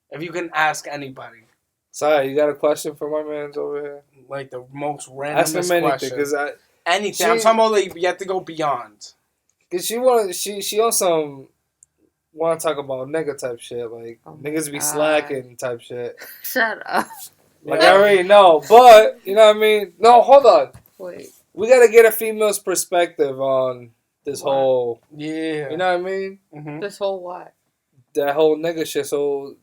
If you can ask anybody. Sorry, you got a question for my man's over here? Like the most randomest question. Anything. I'm talking about like you have to go beyond. Cause she on some. Want to talk about nigga type shit, like niggas be slacking type shit. Shut up. Like I already know, but you know what I mean. No, hold on. Wait. We gotta get a female's perspective on this whole. Yeah. You know what I mean? Mm-hmm. This whole what? That whole nigga shit. So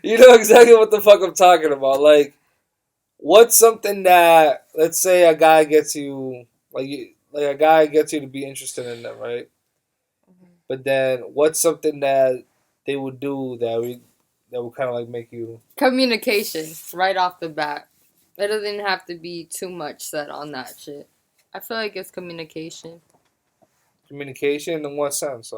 you know exactly what the fuck I'm talking about. Like, what's something that, let's say, a guy gets you a guy gets you to be interested in them, right? Mm-hmm. But then, what's something that they would do that would kind of like make you... Communication, right off the bat. It doesn't have to be too much said on that shit. I feel like it's communication. Communication in what sense?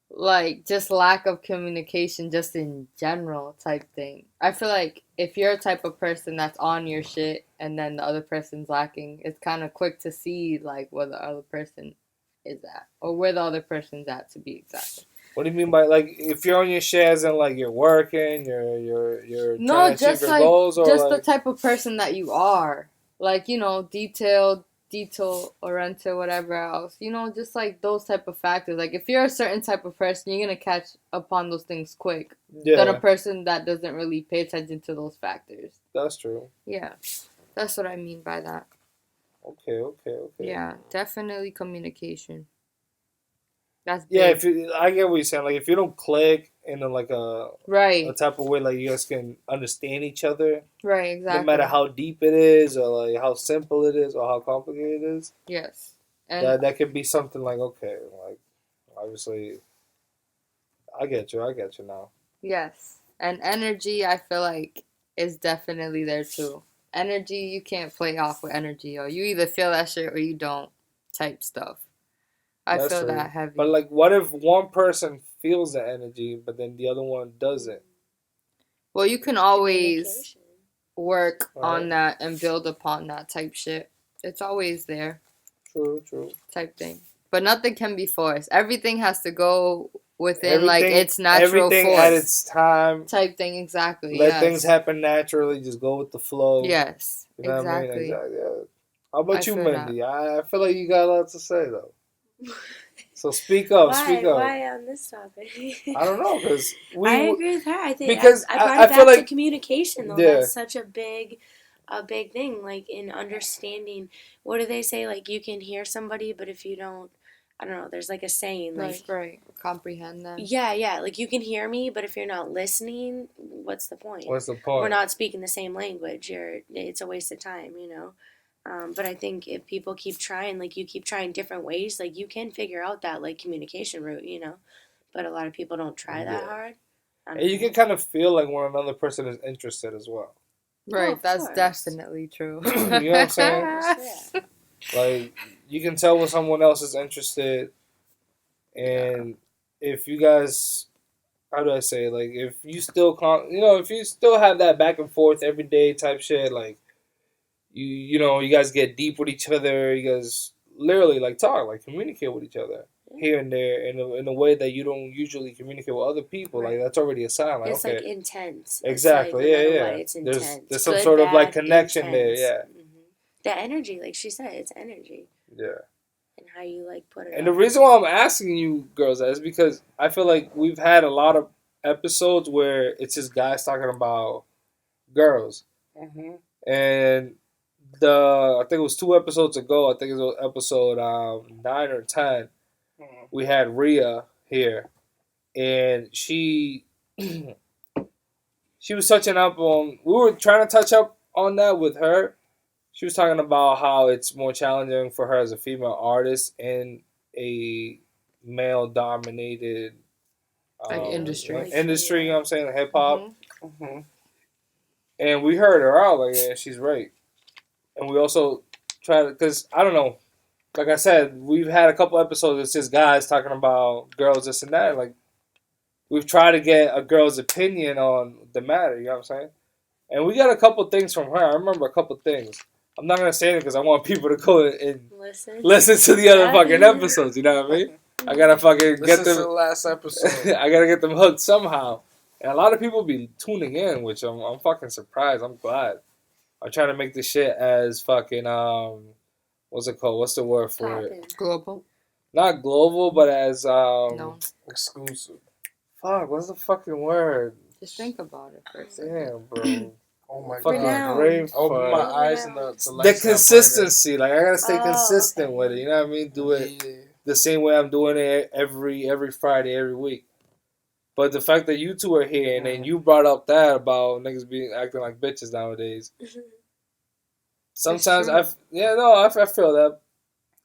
Like, just lack of communication just in general type thing. I feel like if you're a type of person that's on your shit and then the other person's lacking, it's kind of quick to see, like, where the other person is at. Or where the other person's at, to be exact. What do you mean by, like, if you're on your shit as in, like, you're working, you're no, trying to achieve your goals? Or just the type of person that you are. Like, you know, detail-oriented, whatever else. You know, just like those type of factors. Like if you're a certain type of person, you're gonna catch upon those things quick than a person that doesn't really pay attention to those factors. That's true. Yeah, that's what I mean by that. Okay. Yeah, definitely communication. That's big. Yeah, I get what you're saying. Like if you don't click in like a type of way, like you guys can understand each other. Right, exactly. No matter how deep it is, or like how simple it is, or how complicated it is. Yes. And that could be something like, okay, like obviously, I get you now. Yes, and energy, I feel like is definitely there too. Energy, you can't play off with energy, or you either feel that shit or you don't, type stuff. I feel true. That heavy. But like, what if one person feels the energy, but then the other one doesn't? Well, you can always work on that and build upon that type shit. It's always there. True. Type thing. But nothing can be forced. Everything has to go within like its natural everything force. At its time. Type thing, exactly. Let things happen naturally. Just go with the flow. Yes, you know exactly. What I mean? Exactly. Yeah. How about you, Mindy? I feel like you got a lot to say though. So speak up. Speak up. Why on this topic? I don't know because I agree with her. I think because I brought it back to communication though. Yeah. That's such a big thing. Like in understanding, what do they say? Like you can hear somebody, but if you don't, I don't know. There's like a saying, like right, comprehend them. Yeah. Like you can hear me, but if you're not listening, what's the point? What's the point? We're not speaking the same language. It's a waste of time, But I think if people keep trying, like you keep trying different ways, like you can figure out that like communication route, But a lot of people don't try that hard. And you can kind of feel like when another person is interested as well. Right, that's definitely true. You know what I'm saying? Like you can tell when someone else is interested, and if you guys, how do I say, like if you still if you still have that back and forth every day type shit, like you guys get deep with each other, you guys literally like talk, like communicate with each other here and there in a way that you don't usually communicate with other people. Right. Like that's already a sign. Like it's okay, like intense. Exactly. It's intense. There's some sort of like connection intense. There. Yeah. Mm-hmm. The energy, like she said, it's energy. Yeah. And how you like put it. And the reason why I'm asking you girls that is because I feel like we've had a lot of episodes where it's just guys talking about girls, and I think it was 2 episodes ago. I think it was episode 9 or 10. We had Rhea here, and she was touching up on. We were trying to touch up on that with her. She was talking about how it's more challenging for her as a female artist in a male-dominated industry. Industry, you know what I'm saying, hip hop. And we heard her out, like, yeah, she's right. And we also try to, because I don't know, like I said, we've had a couple episodes. It's just guys talking about girls, this and that. Like, we've tried to get a girl's opinion on the matter. You know what I'm saying? And we got a couple things from her. I remember a couple things. I'm not gonna say it because I want people to go and listen to the other fucking episodes. You know what I mean? I gotta fucking get them. Listen to the last episode. I gotta get them hooked somehow. And a lot of people be tuning in, which I'm fucking surprised. I'm glad. I'm trying to make this shit as fucking what's it called? What's the word for it? Global. Not global, but as no. Exclusive. Fuck, what's the fucking word? Just think about it for a second. Damn, bro. Oh my fucking god. great. Open my eyes and the consistency. Like I gotta stay consistent with it. You know what I mean? Do it the same way I'm doing it every Friday, every week. But the fact that you two are here and then you brought up that about niggas acting like bitches nowadays. Sometimes I feel that,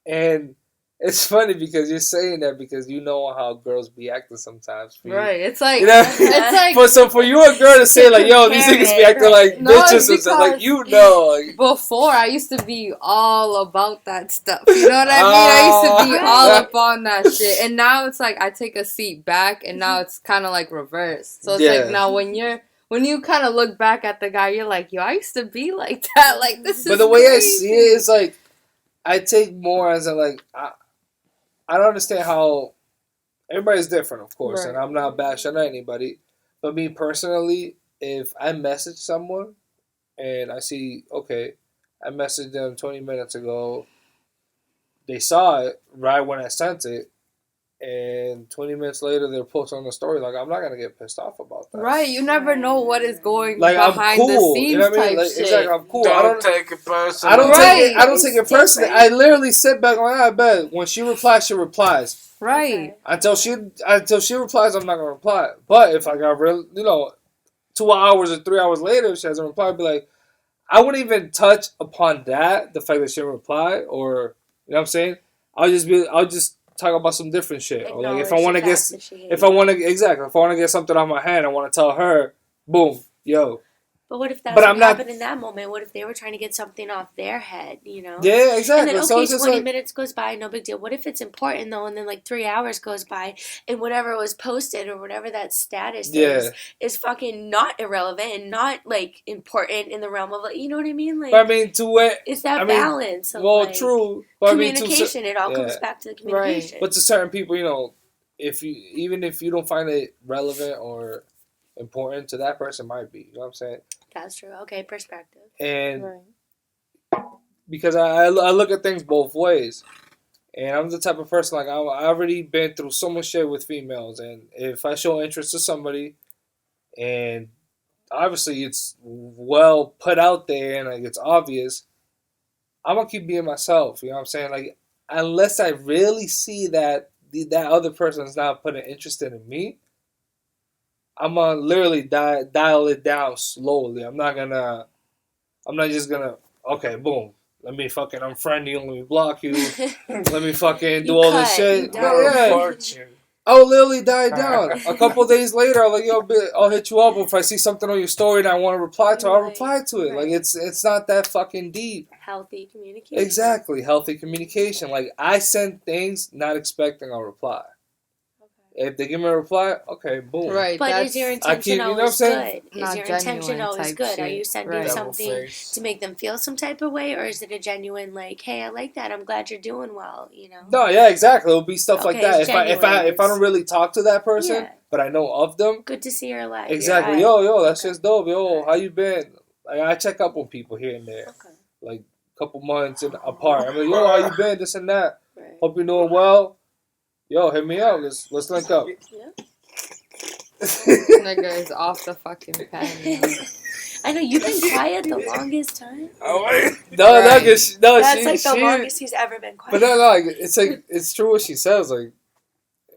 and it's funny because you're saying that because you know how girls be acting sometimes. Right, it's like it's like. For you a girl to say like, yo, these niggas be acting like bitches and stuff, like like. Before I used to be all about that stuff. You know what I mean? I used to be all up on that shit, and now it's like I take a seat back, and now it's kind of like reversed. So it's like now when you kind of look back at the guy, you're like, yo, I used to be like that. Like this is. But the way crazy. I see it is like, I take more as a like. I don't understand how everybody's different, of course, and I'm not bashing anybody. But me personally, if I message someone and I see, okay, I messaged them 20 minutes ago, they saw it right when I sent it, and 20 minutes later they're posting on the story, like, I'm not going to get pissed off about that. Right, you never know what is going like, behind I'm cool. the scenes, you know what I mean? Like, shit. Exactly, I'm cool. Don't take it personally. I don't take it personally. I literally sit back like, I bet when she replies, she replies. Right. Until she replies, I'm not gonna reply. But if I got 2 hours or 3 hours later, if she hasn't replied, I'd be like, I wouldn't even touch upon that, the fact that she didn't reply, or you know what I'm saying. I'll just talk about some different shit. Or like if I want to get something off my hand, I want to tell her, boom, yo. But what if that happened in that moment? What if they were trying to get something off their head, Yeah, exactly. And then, 20 minutes goes by, no big deal. What if it's important, though, and then, 3 hours goes by, and whatever was posted or whatever that status is fucking not irrelevant and not, important in the realm of, you know what I mean? I mean, it's that balance of, true. But communication. It all comes back to the communication. Right. But to certain people, even if you don't find it relevant or important to that person, might be. You know what I'm saying? That's true. Okay, perspective. And Right. because I look at things both ways. And I'm the type of person, like, I already been through so much shit with females. And if I show interest to somebody, and obviously it's well put out there and, like, it's obvious, I'm going to keep being myself. You know what I'm saying? Like, unless I really see that that other person is not putting interest in me, I'm going to literally dial it down slowly. I'm not just going to, okay, boom. Let me fucking unfriend you. Let me block you. Let me fucking do all this shit. No, yeah. I'll literally die down. A couple days later, I'll like, I'll hit you up. If I see something on your story and I want to reply to it, I'll reply to it. Like, it's not that fucking deep. Healthy communication. Exactly. Healthy communication. Like, I send things not expecting a reply. If they give me a reply, okay, boom. Right. But is your intention always good? Is your intention always good? Are you sending something to make them feel some type of way, or is it a genuine like, hey, I like that. I'm glad you're doing well. You know? No, yeah, exactly. It'll be stuff like that. If I don't really talk to that person, but I know of them. Good to see your life. Exactly. Yo, that's just dope. Yo, how you been? Like, I check up on people here and there. Okay. Like a couple months apart. I'm like, yo, how you been? This and that. Right. Hope you're doing well. Yo, hit me up. Let's link up. Yeah. Nigga is off the fucking pen. I know you've been quiet the longest time. No, That's like the longest he's ever been quiet. But no, like, it's true what she says. Like,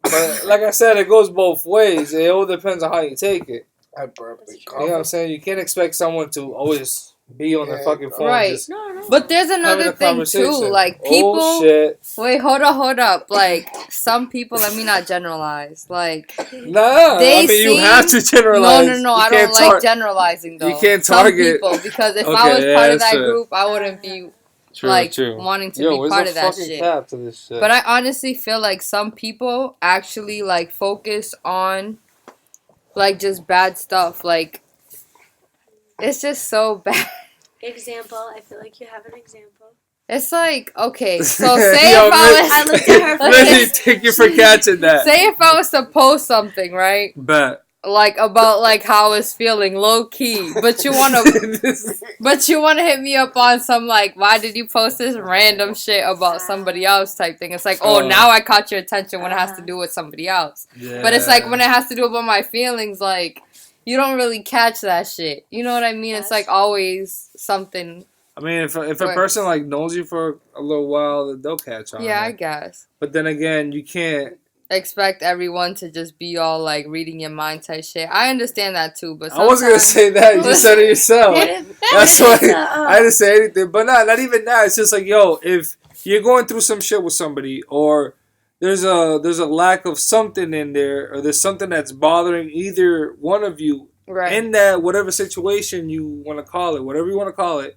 but like I said, it goes both ways. It all depends on how you take it. I burped. You know what I'm saying? You can't expect someone to always be on the fucking phone. Right. Just but there's another thing too. Like, people. Oh, shit. Wait, hold up. Like, some people. Let me not generalize. Like, nah. You have to generalize. No. I don't like generalizing though. You can't target some people, because if I was part of that group, I wouldn't be wanting to be part of that shit. To this shit. But I honestly feel like some people actually like focus on like just bad stuff. Like, it's just so bad. Example. I feel like you have an example. It's like, okay, so say if I looked at her face. Thank you for catching that. Say if I was to post something, right? Bet. Like, about like how I was feeling, low key, but you wanna hit me up on some like, why did you post this random shit about somebody else type thing? It's like, now I caught your attention when it has to do with somebody else. Yeah. But it's like when it has to do about my feelings, like, you don't really catch that shit. You know what I mean? It's like always something. I mean, if a person like knows you for a little while, they'll catch on. Yeah, I guess. But then again, you can't expect everyone to just be all like reading your mind type shit. I understand that too, but I wasn't gonna say that. You said it yourself. That's why I didn't say anything. But not even that. It's just like, yo, if you're going through some shit with somebody, or there's a lack of something in there, or there's something that's bothering either one of you in that whatever situation you want to call it, whatever you want to call it.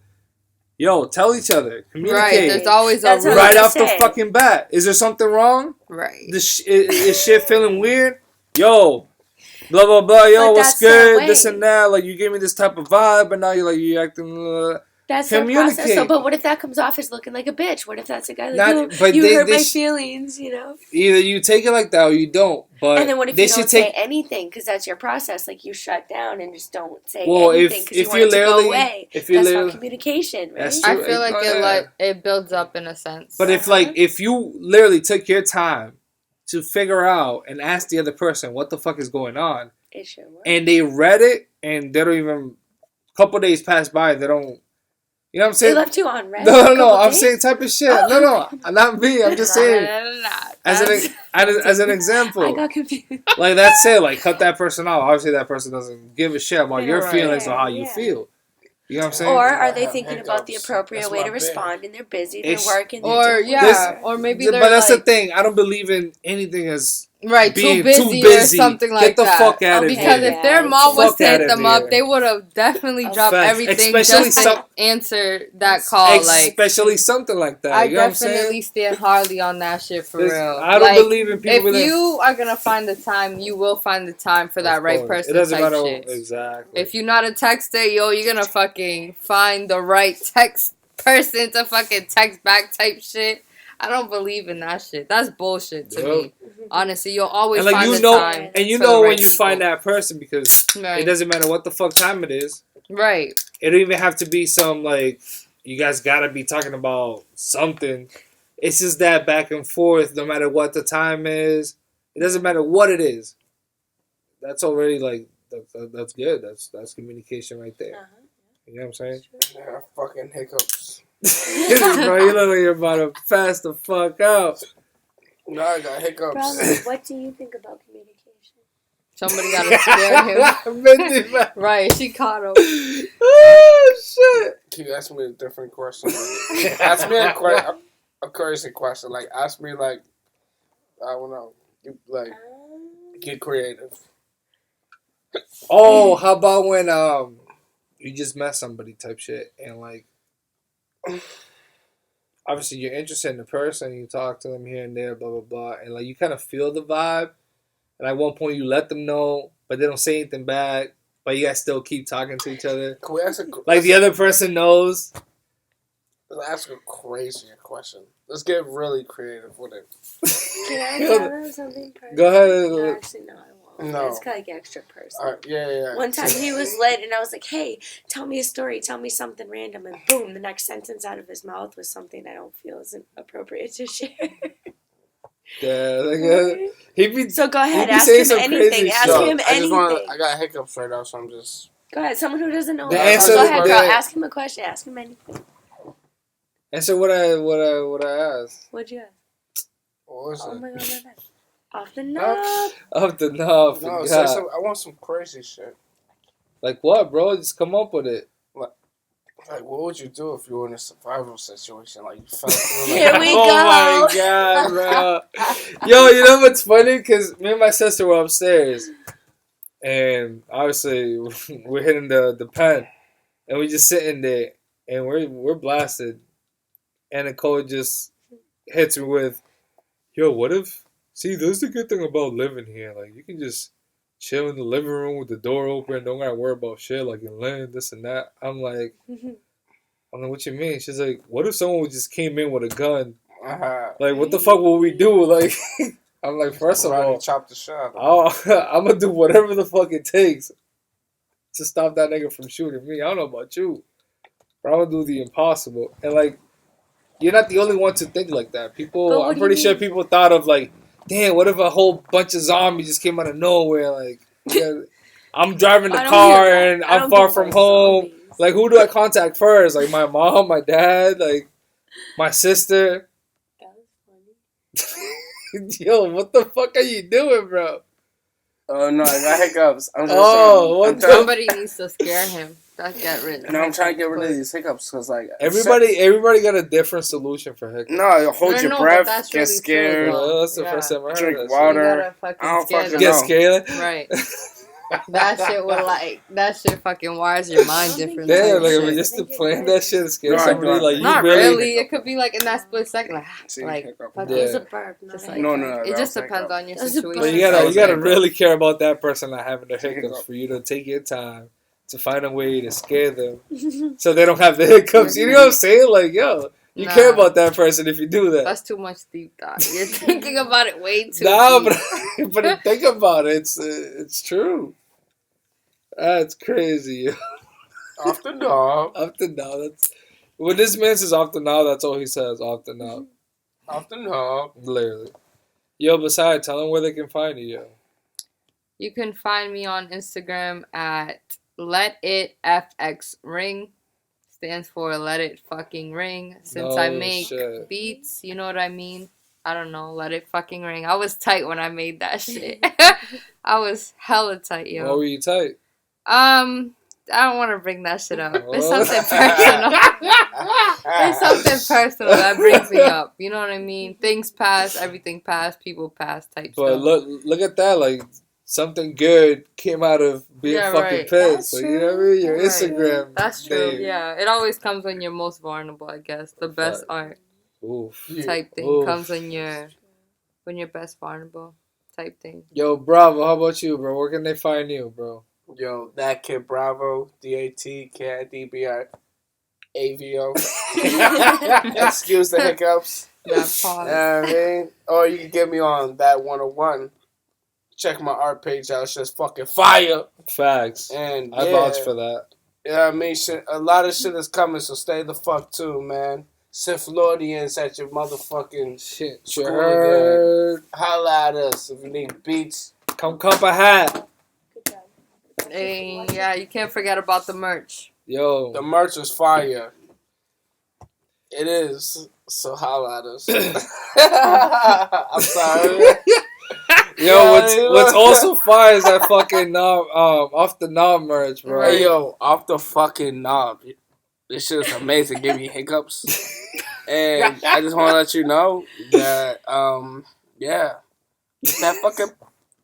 Yo, tell each other. Communicate. Right, there's always a right off the fucking bat. Is there something wrong? Right. Is shit feeling weird? Yo, blah blah blah. Yo, what's good? This and that. Like, you gave me this type of vibe, but now you're acting. That's their process. So, but what if that comes off as looking like a bitch? What if that's a guy like, you hurt my feelings, you know? Either you take it like that or you don't. But and then what if you don't say anything? Because that's your process. Like, you shut down and just don't say anything because you want it to go away. That's not communication, right? That's true. I feel like it builds up in a sense. But if you literally took your time to figure out and ask the other person what the fuck is going on, it should work. And they read it and they don't even, a couple days pass by, they don't. You know what I'm saying? They left you on red. No. I'm saying type of shit. No, not me. I'm just saying as an example. I got confused. Like, that's it. Like, cut that person off. Obviously, that person doesn't give a shit about your feelings or how you feel. You know what I'm saying? Or are they thinking about the appropriate way to respond, and they're busy, they're working, or maybe they're. But that's the thing. I don't believe in anything as. Right, too busy or something like that. Get the fuck out of here. Because if their mom was to hit them up, they would have definitely dropped everything just to answer that call. Especially something like that. I definitely stand hardly on that shit for real. I don't believe in people. If you are gonna find the time, you will find the time for that right person. It doesn't matter. Exactly. If you're not a texter, you're gonna fucking find the right text person to fucking text back type shit. I don't believe in that shit. That's bullshit to me. Honestly, you'll always and like find you the know, time. and you for know the when right you people. find that person because Right. it doesn't matter what the fuck time it is. Right. It don't even have to be some like you guys gotta be talking about something. It's just that back and forth. No matter what the time is, it doesn't matter what it is. That's already like that's good. That's communication right there. Uh-huh. You know what I'm saying? Yeah, fucking hiccups. Bro, you look like you're about to pass the fuck out. No, I got hiccups. Bravo, what do you think about communication? Somebody gotta scare him. Right, she caught him. Oh shit! Can you ask me a different question? Ask me a crazy question. Like, ask me like, I don't know. You, like, get creative. Oh, how about when you just met somebody type shit and like obviously you're interested in the person, you talk to them here and there, blah blah blah, and like you kind of feel the vibe, and at one point you let them know, but they don't say anything back, but you guys still keep talking to each other. Can we ask Like the other person knows. Let's ask a crazier question. Let's get really creative with it. Can I tell them something personal? Go ahead. No, actually, no, I won't. No. It's kind of like extra personal. Yeah. One time he was lit, and I was like, hey, tell me a story. Tell me something random. And boom, the next sentence out of his mouth was something I don't feel isn't appropriate to share. Yeah, like, Right? he'd be. So go ahead, be ask saying him some anything. crazy Ask stuff. him anything. I got hiccups right now, so I'm just. Go ahead. Someone who doesn't know. The us. answer- Go ahead, girl. the- Ask him a question. Ask him anything. Answer what I asked. What'd you ask? What was Oh it? my god, my bad. Off the knob. Off the knob, No, forgot. say some, I want some crazy shit. Like what, bro? Just come up with it. Like, what would you do if you were in a survival situation? Like, you fell through. Here Like, we Oh go. my god, bro. Yo, you know what's funny? Because me and my sister were upstairs. And obviously, we're hitting the pen. And we're just sitting there. And we're blasted. And Nicole just hits me with, yo, what if... See, this is the good thing about living here. Like, you can just chill in the living room with the door open. Don't gotta worry about shit like in land, this and that. I'm like, what you mean? She's like, what if someone just came in with a gun? Like, what the fuck will we do? Like, I'm like, first of all, chop the shot. I'm gonna do whatever the fuck it takes to stop that nigga from shooting me. I don't know about you, but I'm gonna do the impossible. And like, you're not the only one to think like that. People, I'm pretty sure people thought of like, damn, what if a whole bunch of zombies just came out of nowhere? Like, yeah, I'm driving the car and I'm far from home. Zombies. Like, who do I contact first? Like, my mom, my dad, like, my sister. That was funny. Yo, what the fuck are you doing, bro? Oh, no, I got hiccups. Somebody needs to scare him. That's get rid of. No, I'm trying to get rid of these hiccups because, like, everybody got a different solution for hiccups. No, hold your breath, get scared. Well, that's the first time I heard drink that water. Shit. I don't fucking get know. scared. Right. That shit would that shit fucking wires your mind differently. Yeah, like just to plan that shit and scare somebody like you not really. It could be like in that split second, like it was a burp. No. It just depends on your situation. But you gotta really care about that person not having the hiccups for you to take your time to find a way to scare them so they don't have the hiccups. You know what I'm saying? Like, yo, you care about that person if you do that. That's too much deep thought. You're thinking about it way too deep. but think about it. It's true. That's crazy. Off the knob. Off the knob. That's when this man says off the knob. That's all he says. Off the knob. Off the knob. Literally. Yo, besides, tell them where they can find you. Yo. You can find me on Instagram at LetItFXRing. Stands for Let It Fucking Ring. Since I make beats, you know what I mean? I don't know. Let it fucking ring. I was tight when I made that shit. I was hella tight, yo. Why were you tight? I don't want to bring that shit up. It's something personal. It's something personal that brings me up. You know what I mean? Things pass, everything pass, people pass type but stuff. But look at that. Like, something good came out of being fucking pissed. Like, you know what I mean? Your Instagram. That's true. Yeah. It always comes when you're most vulnerable, I guess. The best art type thing comes when you're best vulnerable type thing. Yo, Bravo, how about you, bro? Where can they find you, bro? Yo, that kid Bravo, DATKIDBI AVO. Excuse the hiccups. That pause. You know what I mean? Or you can get me on that 101. Check my art page out. It's just fucking fire. Facts. And I vouch for that. You know what I mean? Shit, a lot of shit is coming, so stay the fuck tuned, man. Syphilordians at your motherfucking shit. School again. Holla at us if you need beats. Come cup a hat. Good job. Hey, yeah, you can't forget about the merch. Yo. The merch is fire. It is. So holla at us. I'm sorry. Yo, what's also fire is that fucking knob, off the knob merch, bro. Hey, yo, off the fucking knob. This shit is amazing. Give me hiccups. And I just want to let you know that, yeah.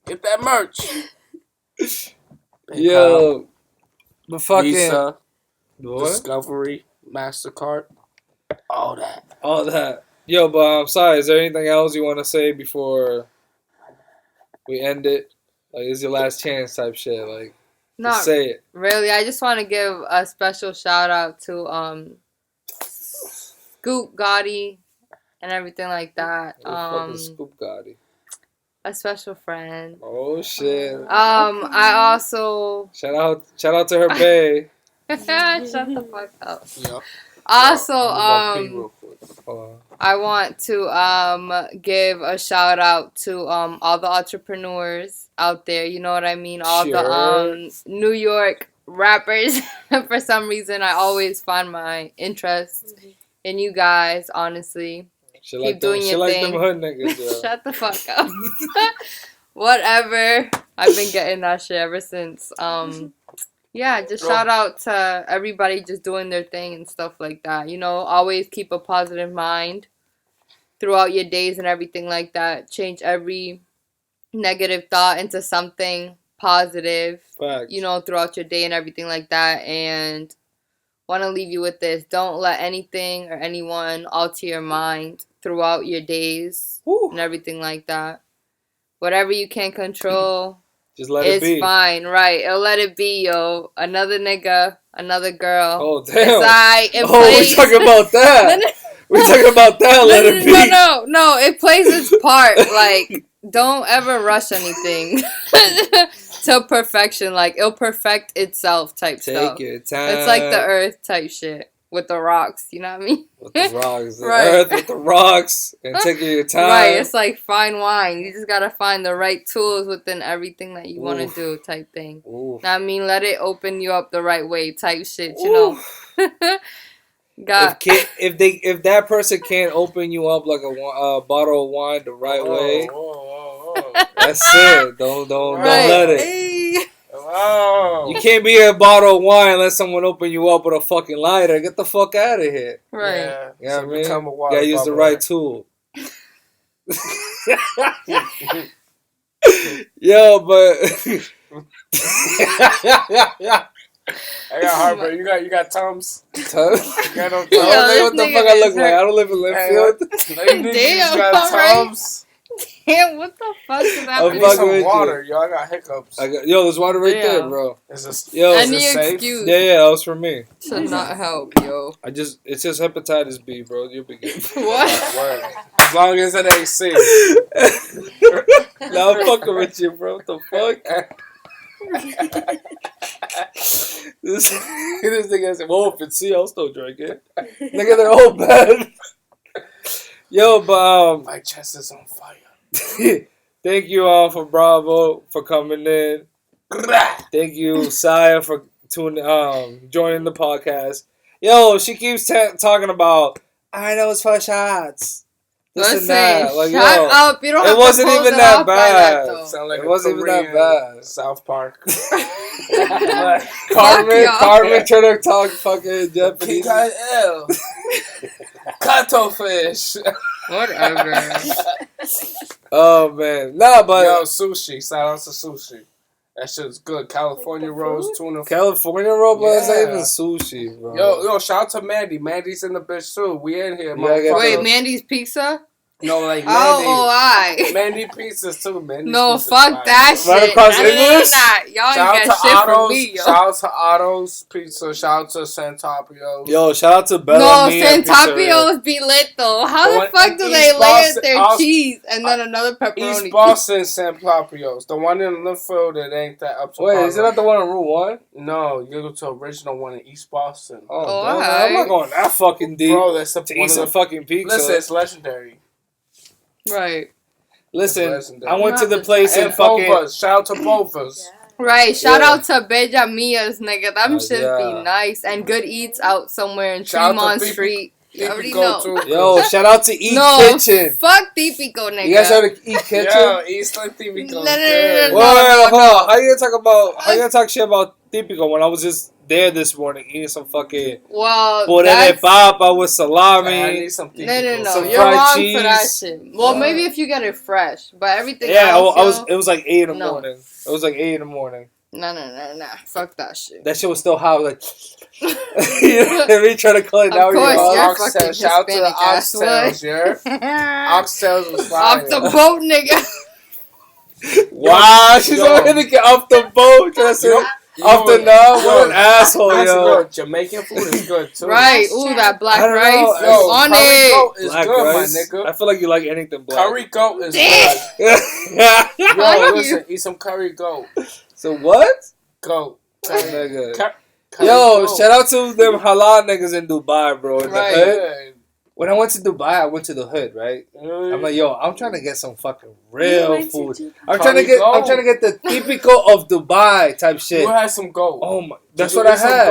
Get that merch. Yo. The fucking. Visa, what? Discovery, MasterCard. All that. Yo, but I'm sorry. Is there anything else you want to say before we end it? Like, it's your last chance type shit. Like, Not say it. Really, I just want to give a special shout out to Scoop Gotti and everything like that. Fucking Scoop Gotti. A special friend. Oh shit. I also shout out to her bae. shut the fuck up. Yeah. Also, I want to give a shout out to all the entrepreneurs out there. You know what I mean? All the New York rappers. For some reason, I always find my interest in you guys. Honestly, keep doing your thing. Them hood niggas, yo. Shut the fuck up. Whatever. I've been getting that shit ever since. Yeah, just shout out to everybody just doing their thing and stuff like that. You know, always keep a positive mind throughout your days and everything like that. Change every negative thought into something positive. Facts. You know, throughout your day and everything like that. And want to leave you with this. Don't let anything or anyone alter your mind throughout your days and everything like that. Whatever you can control. Just let it be. It's fine, right? It'll let it be, yo. Another nigga, another girl. Oh, damn. We talking about that. We're talking about that, let it be. No, it plays its part. Like, don't ever rush anything to perfection. Like, it'll perfect itself type stuff. Take your time. It's like the earth type shit with the rocks, you know what I mean? With the rocks. The right. earth with the rocks. And taking your time. Right, it's like fine wine. You just gotta find the right tools within everything that you want to do type thing. I mean, let it open you up the right way type shit, you know? If that person can't open you up like a bottle of wine the right way, that's it. Don't let it. Hey. You can't be a bottle of wine unless someone open you up with a fucking lighter. Get the fuck out of here. Right. Yeah. You know what I mean? You gotta use the right tool. Yo, but I got heartburn. You got Tums? Tums? You got no Tums? What the fuck I look like? I don't live in Linfield. Damn, you got Tums? Damn, what the fuck is that? I need some water, yo. I got hiccups. Yo, there's water right there, bro. Is this any safe? excuse? Yeah, that was for me. Should not help, yo. It's just hepatitis B, bro. You'll be good. What? Word. As long as it ain't C. Nah, I'm fucking with you, bro. What the fuck? this nigga said, well, if it's C, I'll still drink it. Nigga, they're all bad. Yo, but my chest is on fire. Thank you all for Bravo for coming in. Thank you, Saya, for joining the podcast. Yo, she keeps talking about I know it's for shots. Listen, like, shut up. You don't have it wasn't to close even it that off bad. By that, Sound like it wasn't even that bad. South Park. Carmen trying to talk fucking Japanese. P-K-L. Cuttlefish. Whatever. Oh man, nah, but yo, sushi. Shout out to sushi. That shit's good. California rolls, tuna. California roll, but it's not even sushi, bro. Yo, shout out to Mandy. Mandy's in the bitch too. We in here, Wait, Mandy's Pizza? No, like Mandy. Mandy pizzas too, man. No, fuck that shit. Right across English? Y'all Shout ain't out got to shit Otto's. from me, yo. Shout out to Otto's Pizza. Shout out to Santapio's. Yo, shout out to Bella No, Mia Santapio's be lit though. How the fuck do they layer their cheese and then another pepperoni? East Boston Santapio's. The one in Linfield that ain't that up to Wait, is it not the one on Route 1? No, you go to the original one in East Boston. Oh, I'm not going that fucking deep. Bro, that's to eat some fucking pizza. Listen, it's legendary. Right. Listen, I went to the place in fucking... Bovas. Shout out to Bovas. Yeah. Right, shout out to Bella Mia's, nigga. Them shit yeah. be nice. And Good Eats out somewhere in Tremont Street. You already know. Yo, shout out to Eat Kitchen. Fuck Típico, nigga. You guys heard of Eat Kitchen? Yo, Eastland Típico. No. Wait, hold on. How you gonna talk shit about Típico when I was just there this morning eating some fucking puré de papa with salami? I need some Típico. No. Some You're wrong cheese. for that shit. Well, maybe if you get it fresh, but everything Yeah, else, it was like 8 in the morning. It was like 8 in the morning. No. Fuck that shit. That shit was still hot. Like, you know what I mean? Trying to call it down. Of course, you're Oxtails. fucking Shout out to the Hispanic oxtails, yeah? Oxtails was fire. Off the boat, nigga. Wow, she's already get off the boat. Off the knob. What an asshole, yo. Jamaican food is good too. Right. Ooh, that black rice. Yo, on curry it. goat is Black good, rice. my nigga. I feel like you like anything black. Curry goat is Damn. good. Yo, Fuck listen, eat some curry goat. So what? Goat. Nigga. Curry Yo, goat. shout out to them halal niggas in Dubai, bro. In Right. the hood. When I went to Dubai, I went to the hood, right? I'm like, yo, I'm trying to get some fucking real food. I'm trying to get the typical of Dubai type shit. You had some goat. Oh my, that's what I had.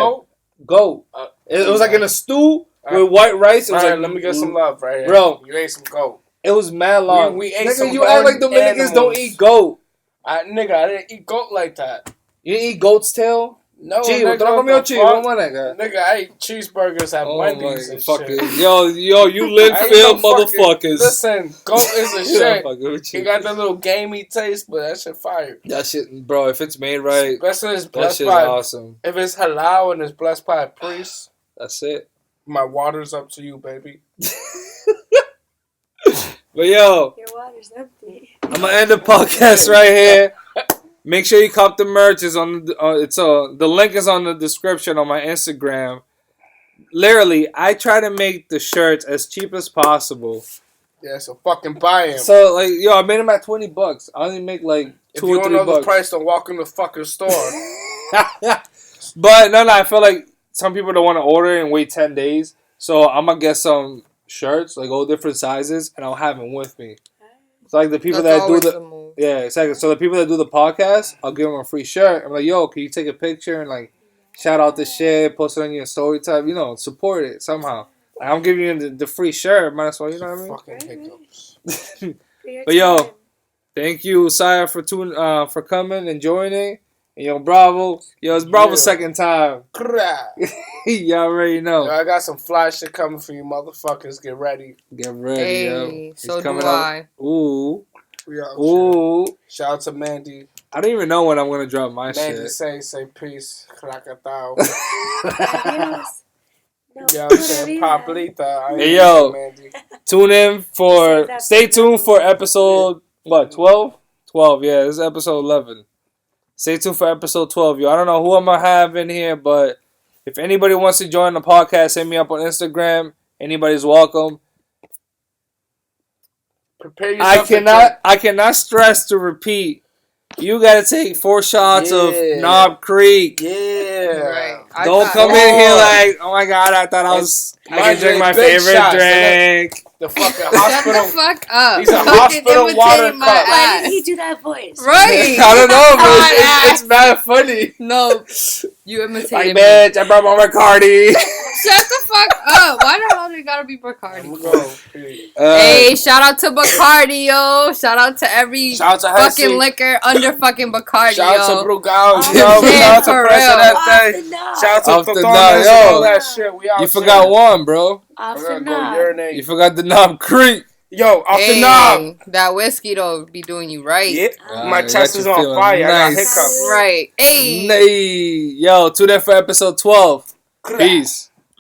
Goat. Uh, It was like in a stew with white rice. It was like, let me get some love right here. Bro. You ate some goat. It was mad long. We ate nigga, some you act like Dominicans don't eat goat. Nigga, I didn't eat goat like that. You didn't eat goat's tail? No, Chivo, nigga, tú no comió chivo, nigga. Nigga, I ate cheeseburgers at Wendy's and fucking shit. Yo, you Linfield motherfuckers. Listen, goat is a shit. You It got that little gamey taste, but that shit fire. That shit, bro, if it's made right, Especially it's that blessed shit's by, awesome. if it's halal and it's blessed by a priest, That's it. my water's up to you, baby. But yo, Your water's empty. I'm gonna end the podcast right here. Make sure you cop the merch. It's on the link is on the description on my Instagram. Literally, I try to make the shirts as cheap as possible. Yeah, so fucking buy him. So like, yo, I made them at $20. I only make like $2 or $3. If you don't know the price, don't walk in the fucking store. But no, I feel like some people don't want to order and wait 10 days. So I'm gonna get some shirts, like all different sizes, and I'll have them with me. So like the people that do exactly. So the people that do the podcast, I'll give them a free shirt. I'm like, yo, can you take a picture and like shout out the shit, post it on your story type, support it somehow. Like, I'm giving you the free shirt, might as well, you know what I mean? Fucking hiccups. But yo, thank you, Saya, for coming and joining. And yo, Bravo. Yo, it's Bravo's second time. Y'all already know. Yo, I got some fly shit coming for you motherfuckers. Get ready. Get ready, yo. So do I. Ooh. Ooh. Shout out to Mandy. I don't even know when I'm gonna drop my Mandy shit. say peace. Krakatao. Adios. No, Yo, I'm saying Pablita. Hey, yo. Stay tuned for episode, 12? 12, yeah, this is episode 11. Stay tuned for episode 12, yo. I don't know who I'm gonna have in here, but if anybody wants to join the podcast, hit me up on Instagram. Anybody's welcome. Prepare yourself. I cannot stress to repeat. You gotta take 4 shots of Knob Creek. Yeah. Right. Don't come in here like, oh my god, I thought I could drink my favorite shots, drink. The fucking hospital. Shut the fuck up. These are hospital water cups. Why did he do that voice? Right. I don't know, but it's mad funny. No, you imitated Like, me. bitch, I brought my Bacardi. Shut the fuck up. Why the hell do you gotta be Bacardi? Hey, shout out to Bacardi, yo. Shout out to every fucking liquor under fucking Bacardi, Shout out to Brugal. Yo, Yeah, shout out to for Presidente. Shout out Off to the Totones knob, and yo. all that shit. We out You forgot one, bro. Off We're the gonna go knob. urinate. You forgot the Knob Creek. Yo, off Hey, the knob. that whiskey though be doing you right. Yeah. Ah, My you chest got is you on feeling fire. I got nice. hiccups. Right. Hey. Yo, tune in for episode 12. Peace.